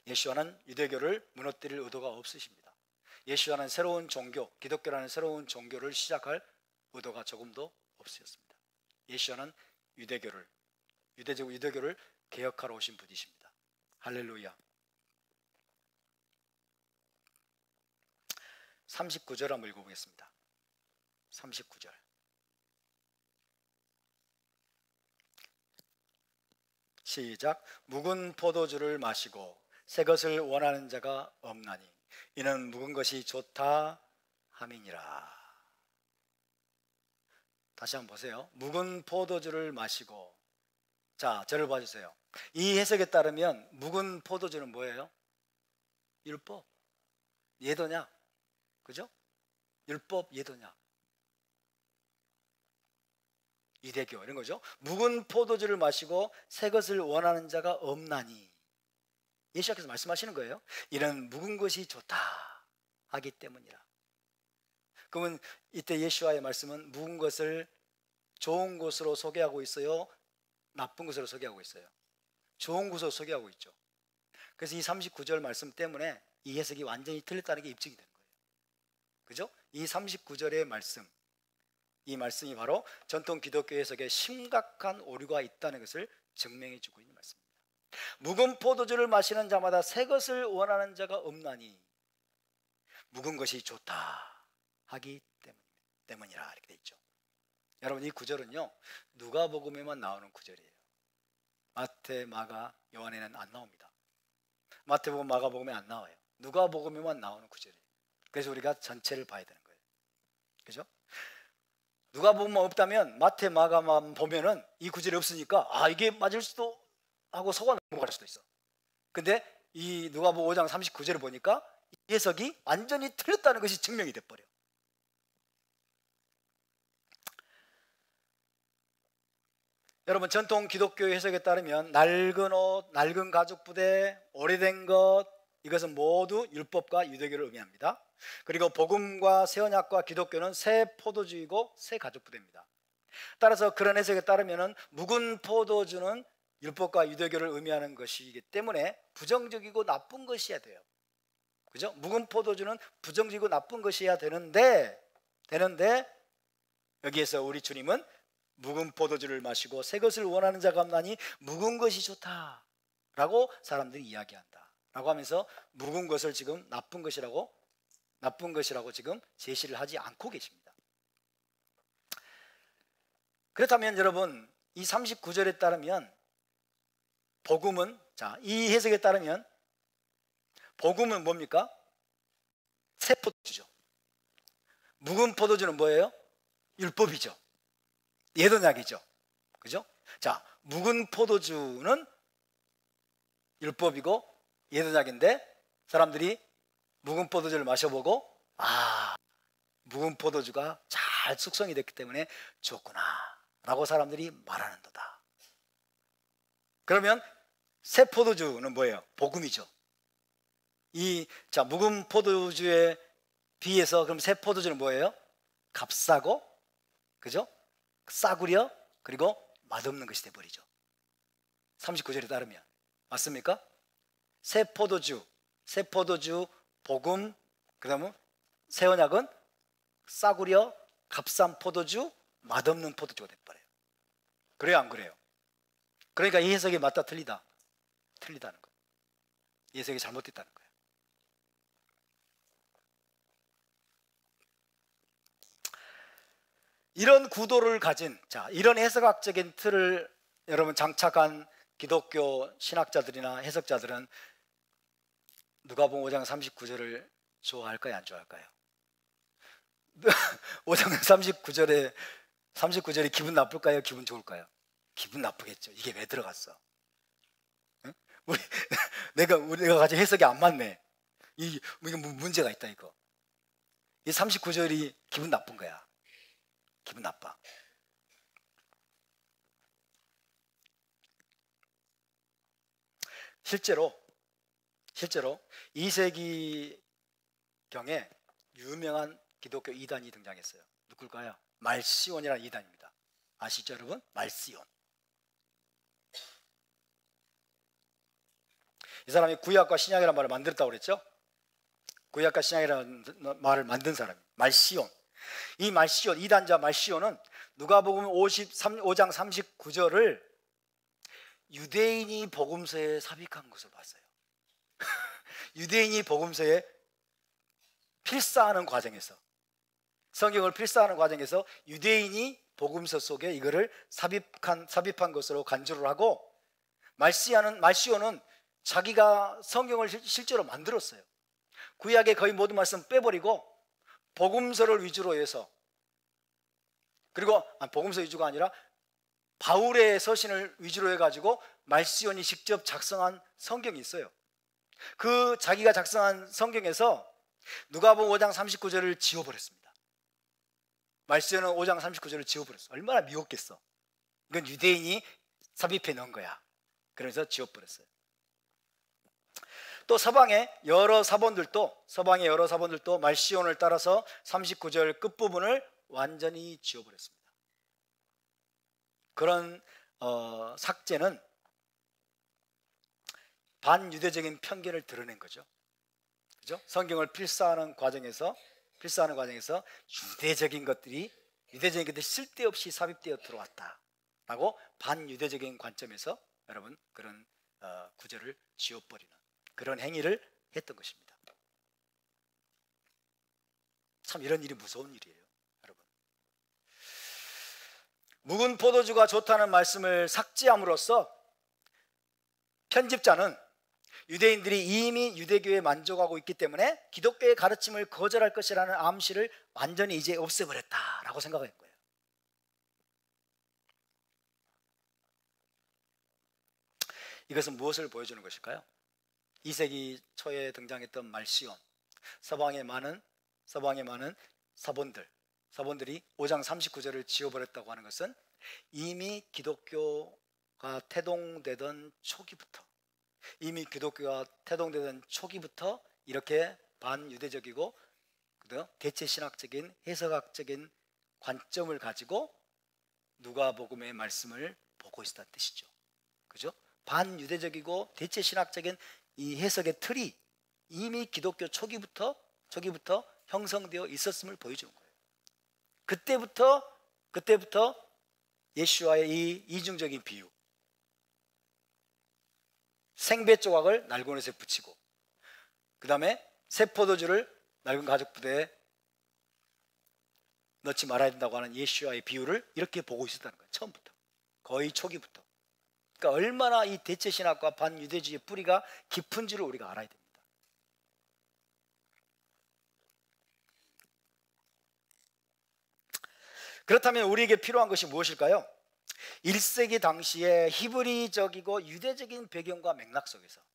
예수와는 유대교를 무너뜨릴 의도가 없으십니다. 예수와는 새로운 종교, 기독교라는 새로운 종교를 시작할 의도가 조금도 없으셨습니다. 예수와는 유대교를 개혁하러 오신 분이십니다. 할렐루야. 39절 한번 읽어보겠습니다. 39절. 시작. 묵은 포도주를 마시고 새 것을 원하는 자가 없나니 이는 묵은 것이 좋다 함이니라. 다시 한번 보세요. 묵은 포도주를 마시고. 자, 저를 봐주세요. 이 해석에 따르면 묵은 포도주는 뭐예요? 율법, 예도냐, 그죠? 율법, 예도냐, 유대교 이런 거죠. 묵은 포도주를 마시고 새 것을 원하는 자가 없나니, 예수께서 말씀하시는 거예요. 이는 묵은 것이 좋다 하기 때문이라. 그러면 이때 예수와의 말씀은 묵은 것을 좋은 것으로 소개하고 있어요? 나쁜 것으로 소개하고 있어요? 좋은 것으로 소개하고 있죠. 그래서 이 39절 말씀 때문에 이 해석이 완전히 틀렸다는 게 입증이 되는 거예요. 그죠? 이 39절의 말씀, 이 말씀이 바로 전통 기독교 해석에 심각한 오류가 있다는 것을 증명해 주고 있는 말씀입니다. 묵은 포도주를 마시는 자마다 새 것을 원하는 자가 없나니 묵은 것이 좋다 하기 때문이라 이렇게 돼 있죠. 여러분, 이 구절은요 누가복음에만 나오는 구절이에요. 마태, 마가, 요한에는 안 나옵니다. 마태복음, 마가복음에 안 나와요. 누가복음에만 나오는 구절이에요. 그래서 우리가 전체를 봐야 되는 거예요. 그죠? 누가복음만 없다면 마태, 마가만 보면은 이 구절이 없으니까 아 이게 맞을 수도 하고 속아 넘어갈 수도 있어. 근데 이 누가복음 5장 39절을 보니까 이 해석이 완전히 틀렸다는 것이 증명이 돼버려. 여러분, 전통 기독교 해석에 따르면 낡은 옷, 낡은 가죽 부대, 오래된 것, 이것은 모두 율법과 유대교를 의미합니다. 그리고 복음과 새 언약과 기독교는 새 포도주이고 새 가죽 부대입니다. 따라서 그런 해석에 따르면 묵은 포도주는 율법과 유대교를 의미하는 것이기 때문에 부정적이고 나쁜 것이어야 돼요. 그죠? 묵은 포도주는 부정적이고 나쁜 것이어야 되는데 여기에서 우리 주님은 묵은 포도주를 마시고 새 것을 원하는 자가 없나니 묵은 것이 좋다라고 사람들이 이야기한다 라고 하면서 묵은 것을 지금 나쁜 것이라고 지금 제시를 하지 않고 계십니다. 그렇다면 여러분, 이 39절에 따르면 복음은, 자, 이 해석에 따르면 복음은 뭡니까? 새 포도주죠. 묵은 포도주는 뭐예요? 율법이죠. 예언약이죠. 그죠? 자, 묵은 포도주는 율법이고 예언약인데 사람들이 묵은 포도주를 마셔보고 아, 묵은 포도주가 잘 숙성이 됐기 때문에 좋구나 라고 사람들이 말하는도다. 그러면 새 포도주는 뭐예요? 복음이죠. 자, 묵은 포도주에 비해서 그럼 새 포도주는 뭐예요? 값싸고, 그죠? 싸구려, 그리고 맛없는 것이 되어버리죠. 39절에 따르면 맞습니까? 새 포도주, 복음, 그 다음에 새 언약은 싸구려, 값싼 포도주, 맛없는 포도주가 되어버려요. 그래요, 안 그래요? 그러니까 이 해석이 맞다 틀리다는 거예요. 이 해석이 잘못됐다는 거예요. 이런 구도를 가진, 자, 이런 해석학적인 틀을 여러분 장착한 기독교 신학자들이나 해석자들은 누가복음 5장 39절을 좋아할까요, 안 좋아할까요? 5장 39절이 기분 나쁠까요, 기분 좋을까요? 기분 나쁘겠죠. 이게 왜 들어갔어? 응? 우리가 가진 해석이 안 맞네. 이게 문제가 있다 이거. 이 39절이 기분 나쁜 거야. 기분 나빠. 실제로 2세기경에 유명한 기독교 이단이 등장했어요. 누굴까요? 말시온이라는 이단입니다. 아시죠 여러분? 말시온. 이 사람이 구약과 신약이라는 말을 만들었다고 그랬죠? 구약과 신약이라는 말을 만든 사람이 말시온. 이 말시온, 이단자 말시온은 누가복음 5장 39절을 유대인이 복음서에 삽입한 것을 봤어요. 유대인이 복음서에 필사하는 과정에서, 성경을 필사하는 과정에서 유대인이 복음서 속에 이거를 삽입한 것으로 간주를 하고 말시오는 자기가 성경을 실제로 만들었어요. 구약의 거의 모든 말씀 빼버리고 복음서를 위주로 해서, 그리고 복음서 위주가 아니라 바울의 서신을 위주로 해가지고 말시온이 직접 작성한 성경이 있어요. 그 자기가 작성한 성경에서 누가복음 5장 39절을 지워버렸습니다. 말시온은 5장 39절을 지워버렸어. 얼마나 미웠겠어. 이건 유대인이 삽입해 넣은 거야. 그래서 지워버렸어요. 또 서방의 여러 사본들도 말시온을 따라서 39절 끝부분을 완전히 지워버렸습니다. 그런 삭제는 반유대적인 편견을 드러낸 거죠. 그죠? 성경을 필사하는 과정에서 유대적인 것들이 쓸데없이 삽입되어 들어왔다라고 반유대적인 관점에서 여러분 그런 구절을 지워버리는 그런 행위를 했던 것입니다. 참 이런 일이 무서운 일이에요, 여러분. 묵은 포도주가 좋다는 말씀을 삭제함으로써 편집자는 유대인들이 이미 유대교에 만족하고 있기 때문에 기독교의 가르침을 거절할 것이라는 암시를 완전히 이제 없애버렸다라고 생각한 거예요. 이것은 무엇을 보여주는 것일까요? 2세기 초에 등장했던 말시온, 서방의 많은 사본들이 5장 39절을 지워버렸다고 하는 것은 이미 기독교가 태동되던 초기부터 이렇게 반유대적이고 대체 신학적인 해석학적인 관점을 가지고 누가복음의 말씀을 보고 있었다는 뜻이죠. 그죠? 반유대적이고 대체 신학적인 이 해석의 틀이 이미 기독교 초기부터 형성되어 있었음을 보여주는 거예요. 그때부터 예수와의 이 이중적인 비유, 생배 조각을 낡은 옷에 붙이고 그 다음에 새 포도주를 낡은 가죽 부대에 넣지 말아야 된다고 하는 예수와의 비유를 이렇게 보고 있었다는 거예요. 처음부터, 거의 초기부터. 그러니까 얼마나 이 대체 신학과 반유대주의의 뿌리가 깊은지를 우리가 알아야 됩니다. 그렇다면 우리에게 필요한 것이 무엇일까요? 1세기 당시에 히브리적이고 유대적인 배경과 맥락 속에서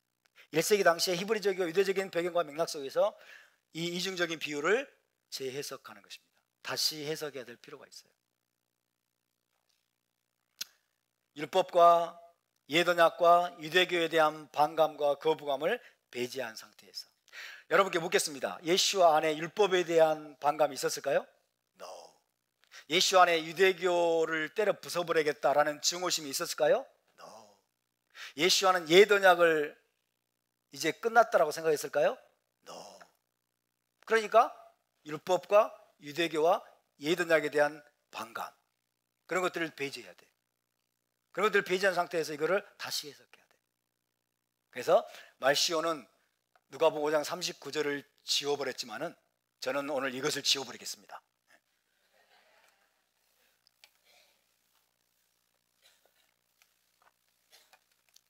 이 이중적인 비유를 재해석하는 것입니다. 다시 해석해야 될 필요가 있어요. 율법과 예언약과 유대교에 대한 반감과 거부감을 배제한 상태에서 여러분께 묻겠습니다. 예수와 안에 율법에 대한 반감이 있었을까요? No. 예수 안에 유대교를 때려 부숴버리겠다라는 증오심이 있었을까요? No. 예수와는 예언약을 이제 끝났다라고 생각했을까요? No. 그러니까 율법과 유대교와 예언약에 대한 반감, 그런 것들을 배제해야 돼. 그런 것들을 배제한 상태에서 이거를 다시 해석해야 돼. 그래서 말시오는 누가복음 5장 39절을 지워버렸지만은 저는 오늘 이것을 지워버리겠습니다.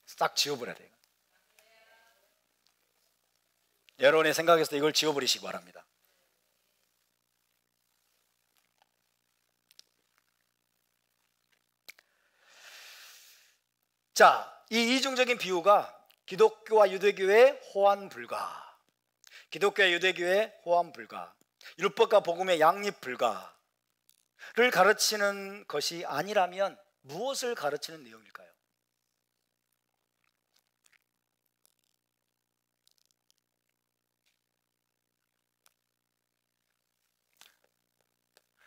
싹 지워버려야 돼요. 여러분의 생각에서 이걸 지워버리시기 바랍니다. 자, 이 이중적인 비유가 기독교와 유대교의 호환 불가, 율법과 복음의 양립 불가를 가르치는 것이 아니라면 무엇을 가르치는 내용일까요?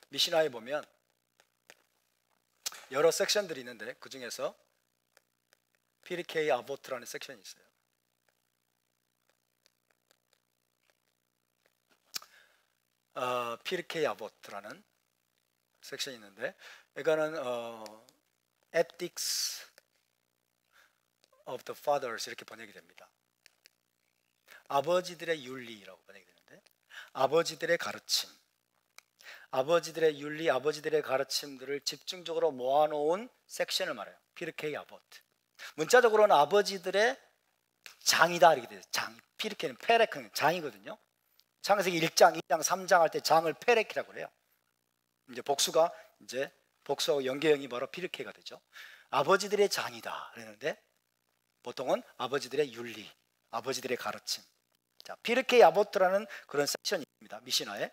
미시나에 보면 여러 섹션들이 있는데 그 중에서 피르케이 아보트라는 섹션이 있어요. 피르케이 아보트라는 섹션이 있는데 이거는 Ethics of the Fathers 이렇게 번역이 됩니다. 아버지들의 윤리라고 번역이 되는데 아버지들의 가르침, 아버지들의 윤리, 아버지들의 가르침들을 집중적으로 모아놓은 섹션을 말해요. 피르케이 아보트. 문자적으로는 아버지들의 장이다 이렇게 돼요. 장, 피르케는 페레크는 장이거든요. 창세기 1장, 2장, 3장 할 때 장을 페레키라고 그래요. 이제 복수가 이제 복수하고 연계형이 바로 피르케가 되죠. 아버지들의 장이다 그랬는데 보통은 아버지들의 윤리, 아버지들의 가르침. 자, 피르케 아보트라는 그런 섹션이 있습니다. 미시나에.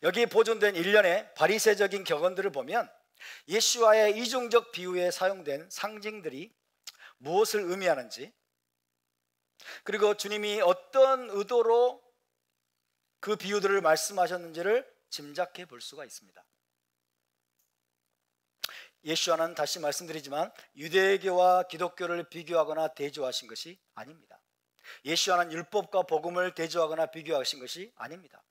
여기에 보존된 일련의 바리새적인 격언들을 보면 예수와의 이중적 비유에 사용된 상징들이 무엇을 의미하는지, 그리고 주님이 어떤 의도로 그 비유들을 말씀하셨는지를 짐작해 볼 수가 있습니다. 예수와는 다시 말씀드리지만 유대교와 기독교를 비교하거나 대조하신 것이 아닙니다. 예수와는 율법과 복음을 대조하거나 비교하신 것이 아닙니다.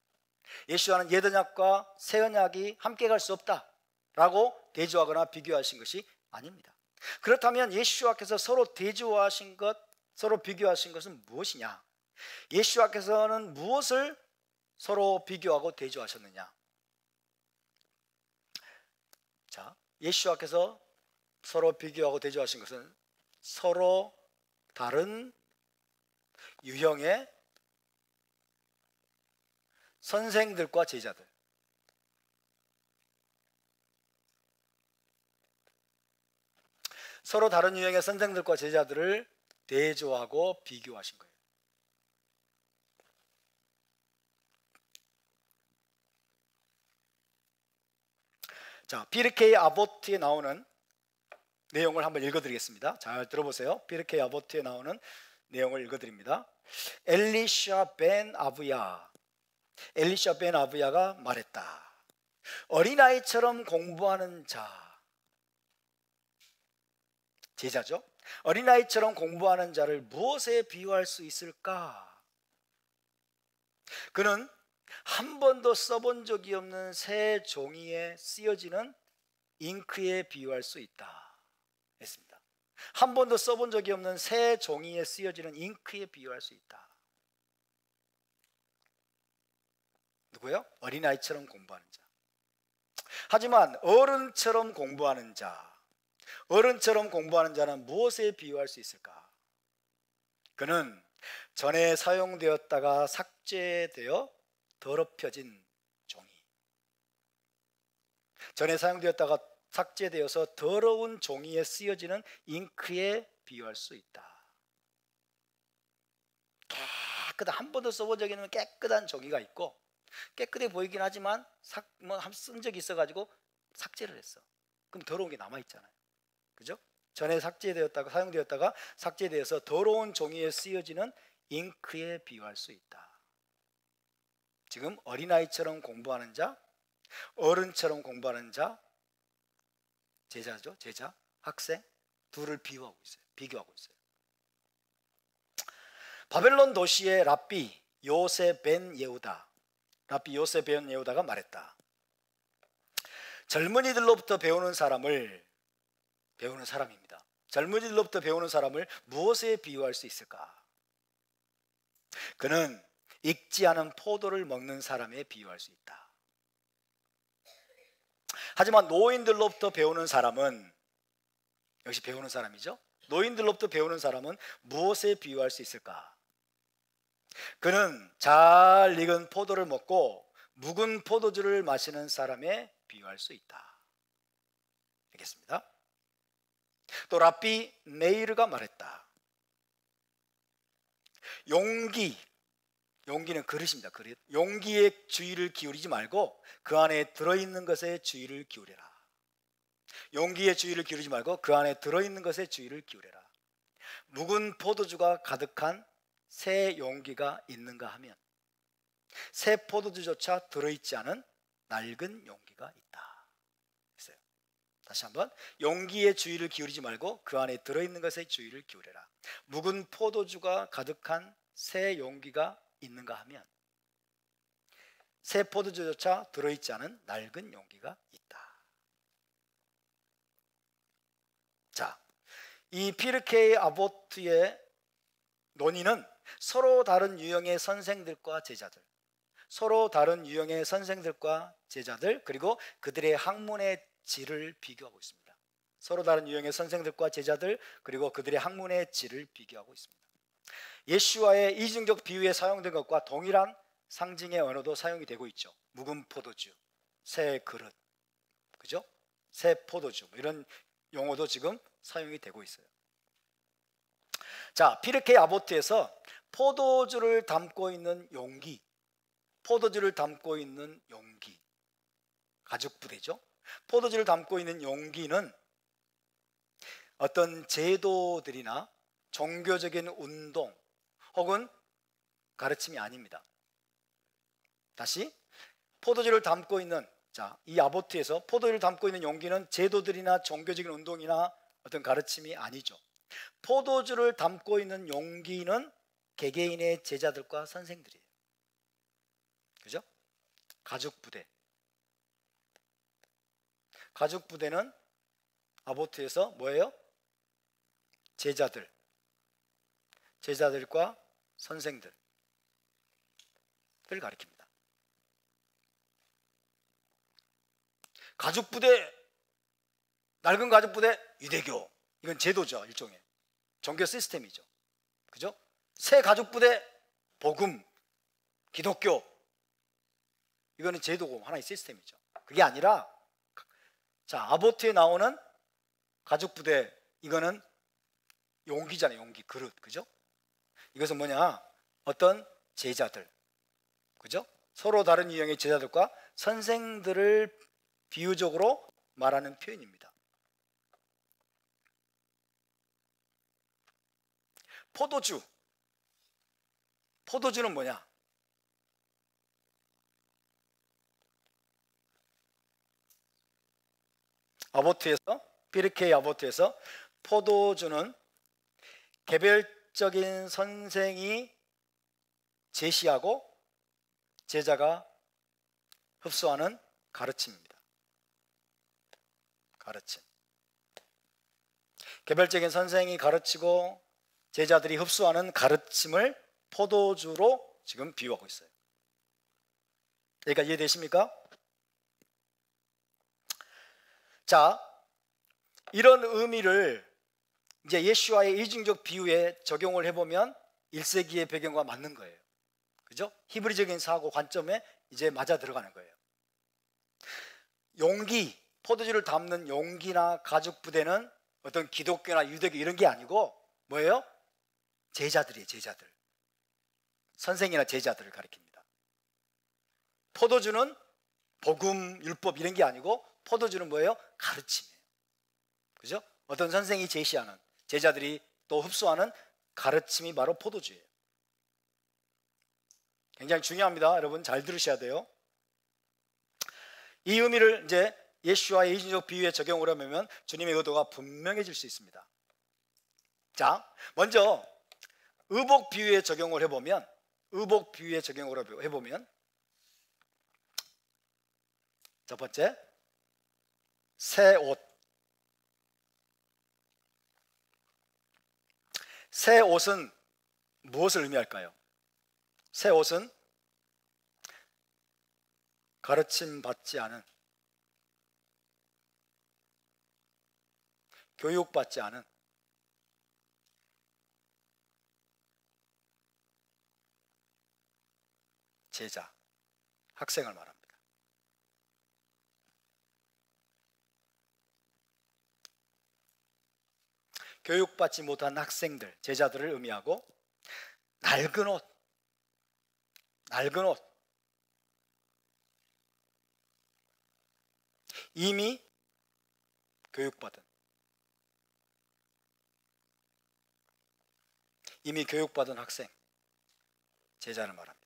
예수와는 옛 언약과 새 언약이 함께 갈 수 없다라고 대조하거나 비교하신 것이 아닙니다. 그렇다면 예수와께서 서로 대조하신 것, 서로 비교하신 것은 무엇이냐? 예수와께서는 무엇을 서로 비교하고 대조하셨느냐? 자, 예수와께서 서로 비교하고 대조하신 것은 서로 다른 유형의 선생들과 제자들, 서로 다른 유형의 선생들과 제자들을 대조하고 비교하신 거예요. 자, 피르케이 아보트에 나오는 내용을 한번 읽어드리겠습니다. 잘 들어보세요. 피르케이 아보트에 나오는 내용을 읽어드립니다. 엘리샤 벤 아브야가 말했다. 어린아이처럼 공부하는 자, 제자죠. 어린아이처럼 공부하는 자를 무엇에 비유할 수 있을까? 그는 한 번도 써본 적이 없는 새 종이에 쓰여지는 잉크에 비유할 수 있다 했습니다. 한 번도 써본 적이 없는 새 종이에 쓰여지는 잉크에 비유할 수 있다. 누구요? 어린아이처럼 공부하는 자. 하지만 어른처럼 공부하는 자는 무엇에 비유할 수 있을까? 그는 전에 사용되었다가 삭제되어 더럽혀진 종이, 전에 사용되었다가 삭제되어서 더러운 종이에 쓰여지는 잉크에 비유할 수 있다. 깨끗한, 한 번도 써본 적이 없는 깨끗한 종이가 있고 깨끗해 보이긴 하지만 쓴 적이 있어가지고 삭제를 했어. 그럼 더러운 게 남아있잖아요. 그죠? 전에 삭제되었다가 사용되었다가 삭제되어서 더러운 종이에 쓰여지는 잉크에 비유할 수 있다. 지금 어린아이처럼 공부하는 자, 어른처럼 공부하는 자, 제자죠. 제자, 학생 둘을 비교하고 있어요. 바벨론 도시의 랍비 요셉 벤 예후다가 말했다. 젊은이들로부터 배우는 사람입니다. 젊은이들로부터 배우는 사람을 무엇에 비유할 수 있을까? 그는 익지 않은 포도를 먹는 사람에 비유할 수 있다. 하지만 노인들로부터 배우는 사람은, 역시 배우는 사람이죠. 노인들로부터 배우는 사람은 무엇에 비유할 수 있을까? 그는 잘 익은 포도를 먹고 묵은 포도주를 마시는 사람에 비유할 수 있다. 알겠습니다. 또 랍비 메이르가 말했다. 용기는 그릇입니다. 그릇. 용기에 주의를 기울이지 말고 그 안에 들어있는 것에 주의를 기울여라. 용기에 주의를 기울이지 말고 그 안에 들어있는 것에 주의를 기울여라. 묵은 포도주가 가득한 새 용기가 있는가 하면 새 포도주조차 들어있지 않은 낡은 용기가 있다 했어요. 다시 한번, 용기에 주의를 기울이지 말고 그 안에 들어있는 것에 주의를 기울여라. 묵은 포도주가 가득한 새 용기가 있는가 하면 새 포도주조차 들어있지 않은 낡은 용기가 있다. 자, 이 피르케이 아보트의 논의는 서로 다른 유형의 선생들과 제자들, 그리고 그들의 학문의 질을 비교하고 있습니다. 서로 다른 유형의 선생들과 제자들, 그리고 그들의 학문의 질을 비교하고 있습니다. 예수와의 이중적 비유에 사용된 것과 동일한 상징의 언어도 사용이 되고 있죠. 묵은 포도주, 새 그릇, 그죠? 새 포도주, 이런 용어도 지금 사용이 되고 있어요. 자, 피르케 아보트에서 포도주를 담고 있는 용기, 포도주를 담고 있는 용기, 가죽 부대죠. 포도주를 담고 있는 용기는 어떤 제도들이나 종교적인 운동 혹은 가르침이 아닙니다. 다시, 포도주를 담고 있는, 자, 이 아보트에서 포도주를 담고 있는 용기는 제도들이나 종교적인 운동이나 어떤 가르침이 아니죠. 포도주를 담고 있는 용기는 개개인의 제자들과 선생들이에요. 그죠? 가죽 부대. 가죽 부대는 아보트에서 뭐예요? 제자들과 선생들을 가리킵니다. 가죽부대, 낡은 가죽부대, 유대교. 이건 제도죠. 일종의 종교 시스템이죠. 그죠? 새 가죽부대, 복음, 기독교. 이거는 제도고 하나의 시스템이죠. 그게 아니라, 자, 아보트에 나오는 가죽부대, 이거는 용기잖아요. 용기, 그릇. 그죠? 이것은 뭐냐? 어떤 제자들, 그죠? 서로 다른 유형의 제자들과 선생들을 비유적으로 말하는 표현입니다. 포도주는 뭐냐? 피르케이 아보트에서 포도주는 개별적인 선생이 제시하고 제자가 흡수하는 가르침입니다. 가르침. 개별적인 선생이 가르치고 제자들이 흡수하는 가르침을 포도주로 지금 비유하고 있어요. 그러니까 이해되십니까? 자, 이런 의미를 이제 예수와의 이중적 비유에 적용을 해보면 1세기의 배경과 맞는 거예요. 그죠? 히브리적인 사고 관점에 이제 맞아 들어가는 거예요. 용기, 포도주를 담는 용기나 가죽 부대는 어떤 기독교나 유대교 이런 게 아니고 뭐예요? 제자들이에요. 제자들. 선생이나 제자들을 가리킵니다. 포도주는 복음, 율법 이런 게 아니고 포도주는 뭐예요? 가르침이에요. 그죠? 어떤 선생이 제시하는, 제자들이 또 흡수하는 가르침이 바로 포도주예요. 굉장히 중요합니다. 여러분 잘 들으셔야 돼요. 이 의미를 이제 예수와의 이중적 비유에 적용을 하면 주님의 의도가 분명해질 수 있습니다. 자, 먼저 의복 비유에 적용을 해보면 첫 번째, 새 옷. 새 옷은 무엇을 의미할까요? 새 옷은 가르침 받지 않은, 교육받지 않은 제자, 학생을 말합니다. 교육받지 못한 학생들, 제자들을 의미하고, 낡은 옷, 이미 교육받은 학생, 제자를 말합니다.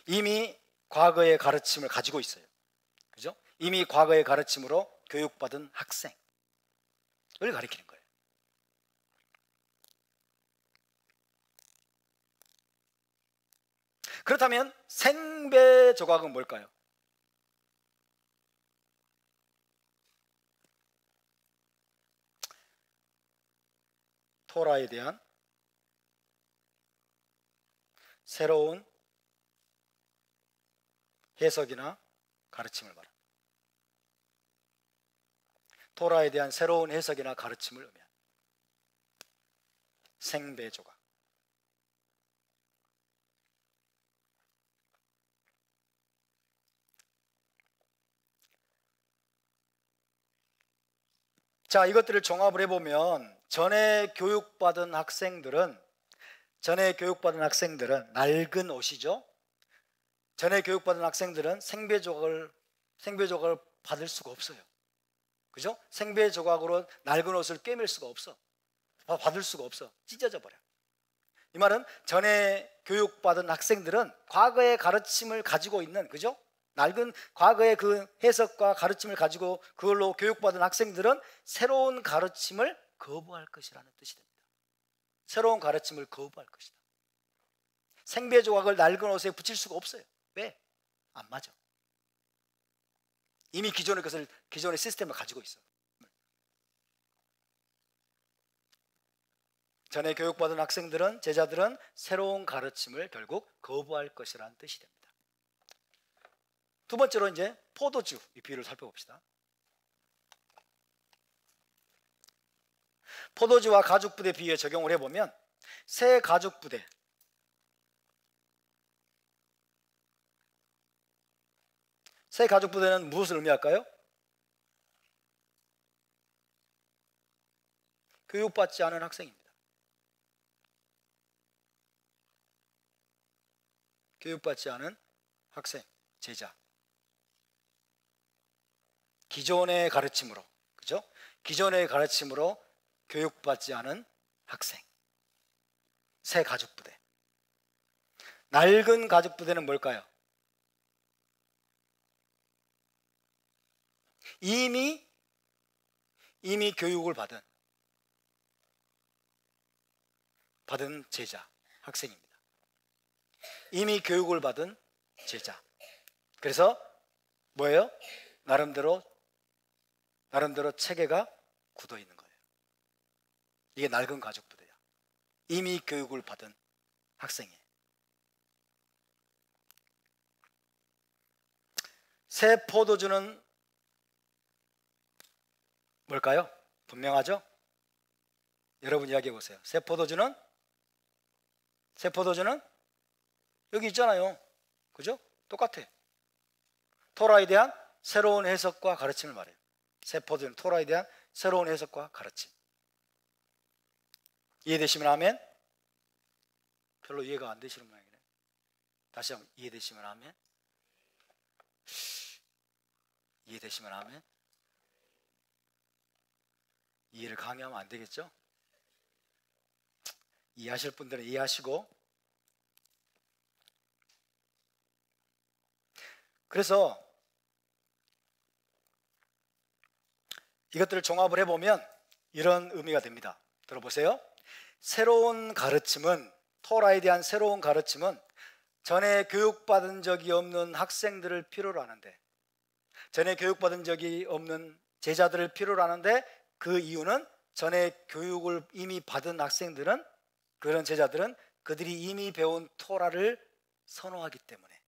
이미 과거의 가르침을 가지고 있어요. 그죠? 이미 과거의 가르침으로 교육받은 학생을 가리키는 거예요. 그렇다면 생배 조각은 뭘까요? 토라에 대한 새로운 해석이나 가르침을 말합니다. 토라에 대한 새로운 해석이나 가르침을 의미합니다. 생배조각. 자, 이것들을 종합을 해보면 전에 교육받은 학생들은 낡은 옷이죠. 전에 교육받은 학생들은 생배조각을 받을 수가 없어요. 그죠? 생배조각으로 낡은 옷을 꿰맬 수가 없어. 받을 수가 없어. 찢어져 버려. 이 말은 전에 교육받은 학생들은 과거의 가르침을 가지고 있는, 그죠? 낡은 과거의 그 해석과 가르침을 가지고 그걸로 교육받은 학생들은 새로운 가르침을 거부할 것이라는 뜻이 됩니다. 새로운 가르침을 거부할 것이다. 생배조각을 낡은 옷에 붙일 수가 없어요. 왜? 안 맞아. 이미 기존의 시스템을 가지고 있어. 전에 교육받은 학생들은, 제자들은 새로운 가르침을 결국 거부할 것이라는 뜻이 됩니다. 두 번째로 이제 포도주 이 비유를 살펴봅시다. 포도주와 가죽부대 비유에 적용을 해보면 새 가죽부대, 새 가죽부대는 무엇을 의미할까요? 교육받지 않은 학생입니다. 교육받지 않은 학생, 제자. 기존의 가르침으로, 그죠? 기존의 가르침으로 교육받지 않은 학생. 새 가죽부대. 낡은 가죽부대는 뭘까요? 이미 교육을 받은 제자, 학생입니다. 이미 교육을 받은 제자. 그래서 뭐예요? 나름대로 체계가 굳어 있는 거예요. 이게 낡은 가죽부대야. 이미 교육을 받은 학생이에요. 새 포도주는 뭘까요? 분명하죠? 여러분 이야기해 보세요. 새 포도주는 여기 있잖아요. 그죠? 똑같아. 토라에 대한 새로운 해석과 가르침을 말해요. 새 포도주는 토라에 대한 새로운 해석과 가르침. 이해되시면 아멘? 별로 이해가 안 되시는 모양이네. 다시 한번 이해되시면 아멘? 이해되시면 아멘? 이해를 강요하면 안 되겠죠? 이해하실 분들은 이해하시고. 그래서 이것들을 종합을 해보면 이런 의미가 됩니다. 들어보세요. 새로운 가르침은, 토라에 대한 새로운 가르침은 전에 교육받은 적이 없는 학생들을 필요로 하는데, 전에 교육받은 적이 없는 제자들을 필요로 하는데, 그 이유는 전에 교육을 이미 받은 학생들은, 그런 제자들은 그들이 이미 배운 토라를 선호하기 때문에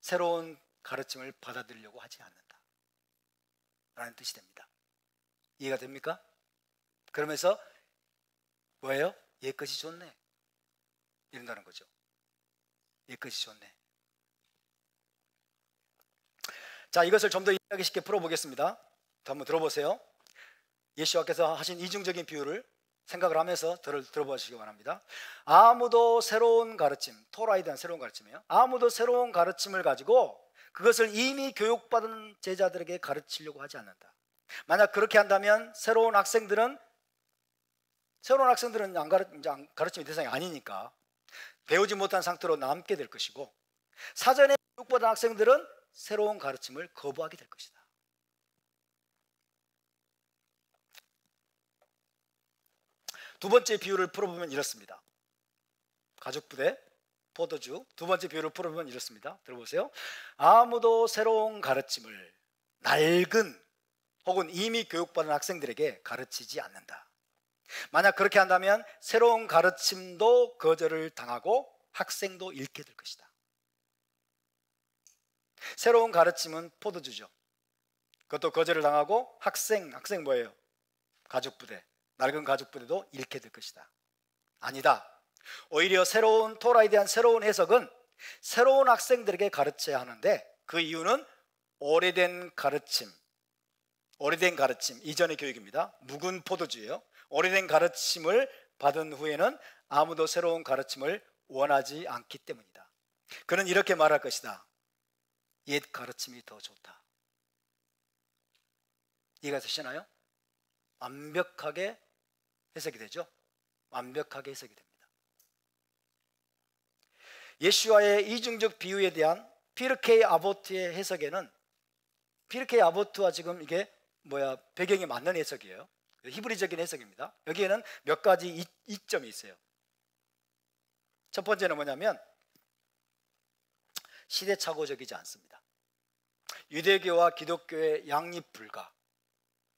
새로운 가르침을 받아들이려고 하지 않는다 라는 뜻이 됩니다. 이해가 됩니까? 그러면서 뭐예요? 옛 것이 좋네 이런다는 거죠. 옛 것이 좋네. 자, 이것을 좀 더 이해하기 쉽게 풀어보겠습니다. 한번 들어보세요. 예수와께서 하신 이중적인 비유를 생각을 하면서 들어보시기 바랍니다. 아무도 새로운 가르침, 토라에 대한 새로운 가르침이에요. 아무도 새로운 가르침을 가지고 그것을 이미 교육받은 제자들에게 가르치려고 하지 않는다. 만약 그렇게 한다면 새로운 학생들은 가르침의 대상이 아니니까 배우지 못한 상태로 남게 될 것이고, 사전에 교육받은 학생들은 새로운 가르침을 거부하게 될 것이다. 두 번째 비유를 풀어보면 이렇습니다. 가죽부대, 포도주. 두 번째 비유를 풀어보면 이렇습니다. 들어보세요. 아무도 새로운 가르침을 낡은 혹은 이미 교육받은 학생들에게 가르치지 않는다. 만약 그렇게 한다면 새로운 가르침도 거절을 당하고 학생도 잃게 될 것이다. 새로운 가르침은 포도주죠. 그것도 거절을 당하고 학생 뭐예요? 가죽부대, 낡은 가죽부대도 잃게 될 것이다. 아니다. 오히려 새로운 토라에 대한 새로운 해석은 새로운 학생들에게 가르쳐야 하는데, 그 이유는 오래된 가르침, 이전의 교육입니다. 묵은 포도주예요. 오래된 가르침을 받은 후에는 아무도 새로운 가르침을 원하지 않기 때문이다. 그는 이렇게 말할 것이다. 옛 가르침이 더 좋다. 이해가 되시나요? 완벽하게 해석이 되죠? 완벽하게 해석이 됩니다. 예수와의 이중적 비유에 대한 피르케이 아보트의 해석에는, 피르케이 아보트와 지금 이게 배경이 맞는 해석이에요. 히브리적인 해석입니다. 여기에는 몇 가지 이점이 있어요. 첫 번째는 뭐냐면 시대착오적이지 않습니다. 유대교와 기독교의 양립 불가,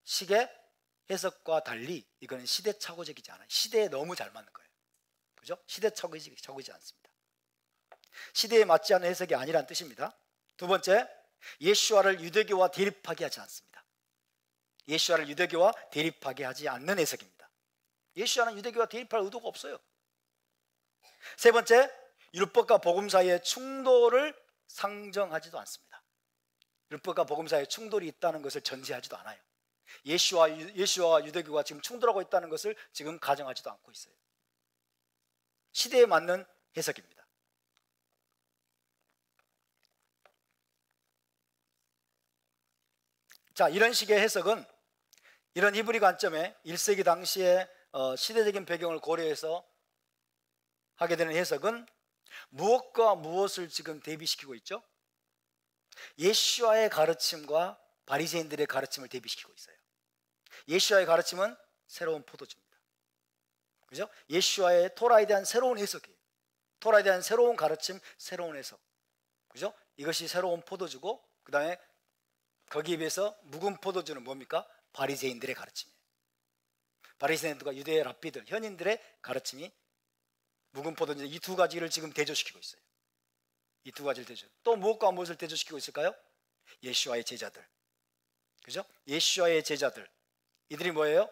식의 해석과 달리 이거는 시대착오적이지 않아요. 시대에 너무 잘 맞는 거예요. 그죠? 시대착오이지 않습니다. 시대에 맞지 않는 해석이 아니란 뜻입니다. 두 번째, 예수와를 유대교와 대립하게 하지 않습니다. 예수와를 유대교와 대립하게 하지 않는 해석입니다. 예수와는 유대교와 대립할 의도가 없어요. 세 번째, 율법과 복음 사이의 충돌을 상정하지도 않습니다. 율법과 복음 사이에 충돌이 있다는 것을 전제하지도 않아요. 예수와 유대교가 지금 충돌하고 있다는 것을 지금 가정하지도 않고 있어요. 시대에 맞는 해석입니다. 자, 이런 식의 해석은, 이런 히브리 관점에 1세기 당시의 시대적인 배경을 고려해서 하게 되는 해석은 무엇과 무엇을 지금 대비시키고 있죠? 예수와의 가르침과 바리새인들의 가르침을 대비시키고 있어요. 예수와의 가르침은 새로운 포도주입니다. 그죠? 예수와의 토라에 대한 새로운 해석이에요. 토라에 대한 새로운 가르침, 새로운 해석. 그죠? 이것이 새로운 포도주고, 그 다음에 거기에 비해서 묵은 포도주는 뭡니까? 바리새인들의 가르침이에요. 바리새인들과 유대 랍비들, 현인들의 가르침이 묵은 포도주, 이 두 가지를 지금 대조시키고 있어요. 이 두 가지를 대조. 또 무엇과 무엇을 대조시키고 있을까요? 예수와의 제자들. 그죠? 예수와의 제자들. 이들이 뭐예요?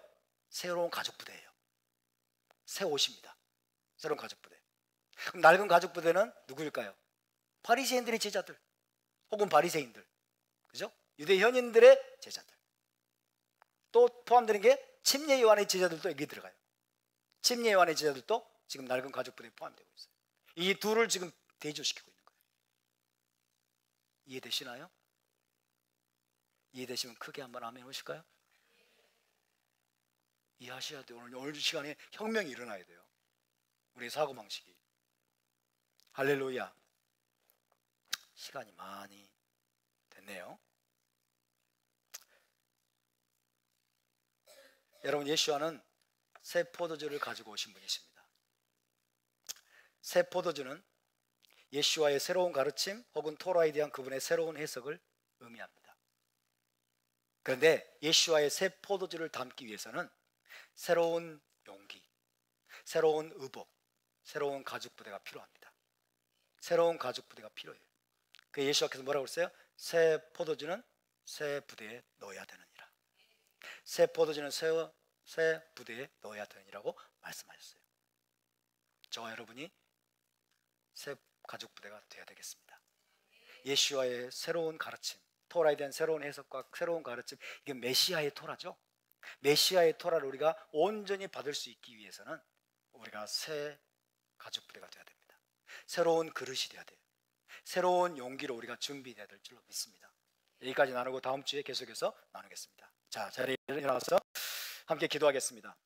새로운 가죽부대예요. 새 옷입니다. 새로운 가죽부대. 그럼 낡은 가죽부대는 누구일까요? 바리새인들의 제자들, 혹은 바리새인들. 그죠? 유대 현인들의 제자들. 또 포함되는 게 침례 요한의 제자들도 여기 들어가요. 침례 요한의 제자들도 지금 낡은 가죽부대에 포함되고 있어요. 이 둘을 지금 대조시키고 있는 거예요. 이해되시나요? 이해되시면 크게 한번 아멘 하실까요? 이해하셔야 돼요. 오늘 시간에 혁명이 일어나야 돼요. 우리의 사고방식이. 할렐루야. 시간이 많이 됐네요. 여러분, 예수와는 새 포도주를 가지고 오신 분이십니다. 새 포도주는 예수와의 새로운 가르침 혹은 토라에 대한 그분의 새로운 해석을 의미합니다. 그런데 예수와의 새 포도주를 담기 위해서는 새로운 용기, 새로운 의복, 새로운 가죽부대가 필요합니다. 새로운 가죽부대가 필요해요. 그 예수와께서 뭐라고 그랬어요? 새 포도주는 새 부대에 넣어야 되느니라. 새 포도주는 새 부대에 넣어야 되느니라고 말씀하셨어요. 저와 여러분이 새 가죽부대가 되어야 되겠습니다. 예수와의 새로운 가르침, 토라에 대한 새로운 해석과 새로운 가르침, 이게 메시아의 토라죠. 메시아의 토라를 우리가 온전히 받을 수 있기 위해서는 우리가 새 가죽부대가 되어야 됩니다. 새로운 그릇이 되어야 돼요. 새로운 용기로 우리가 준비되어야 될 줄로 믿습니다. 여기까지 나누고 다음 주에 계속해서 나누겠습니다. 자, 자리에 일어나서 함께 기도하겠습니다.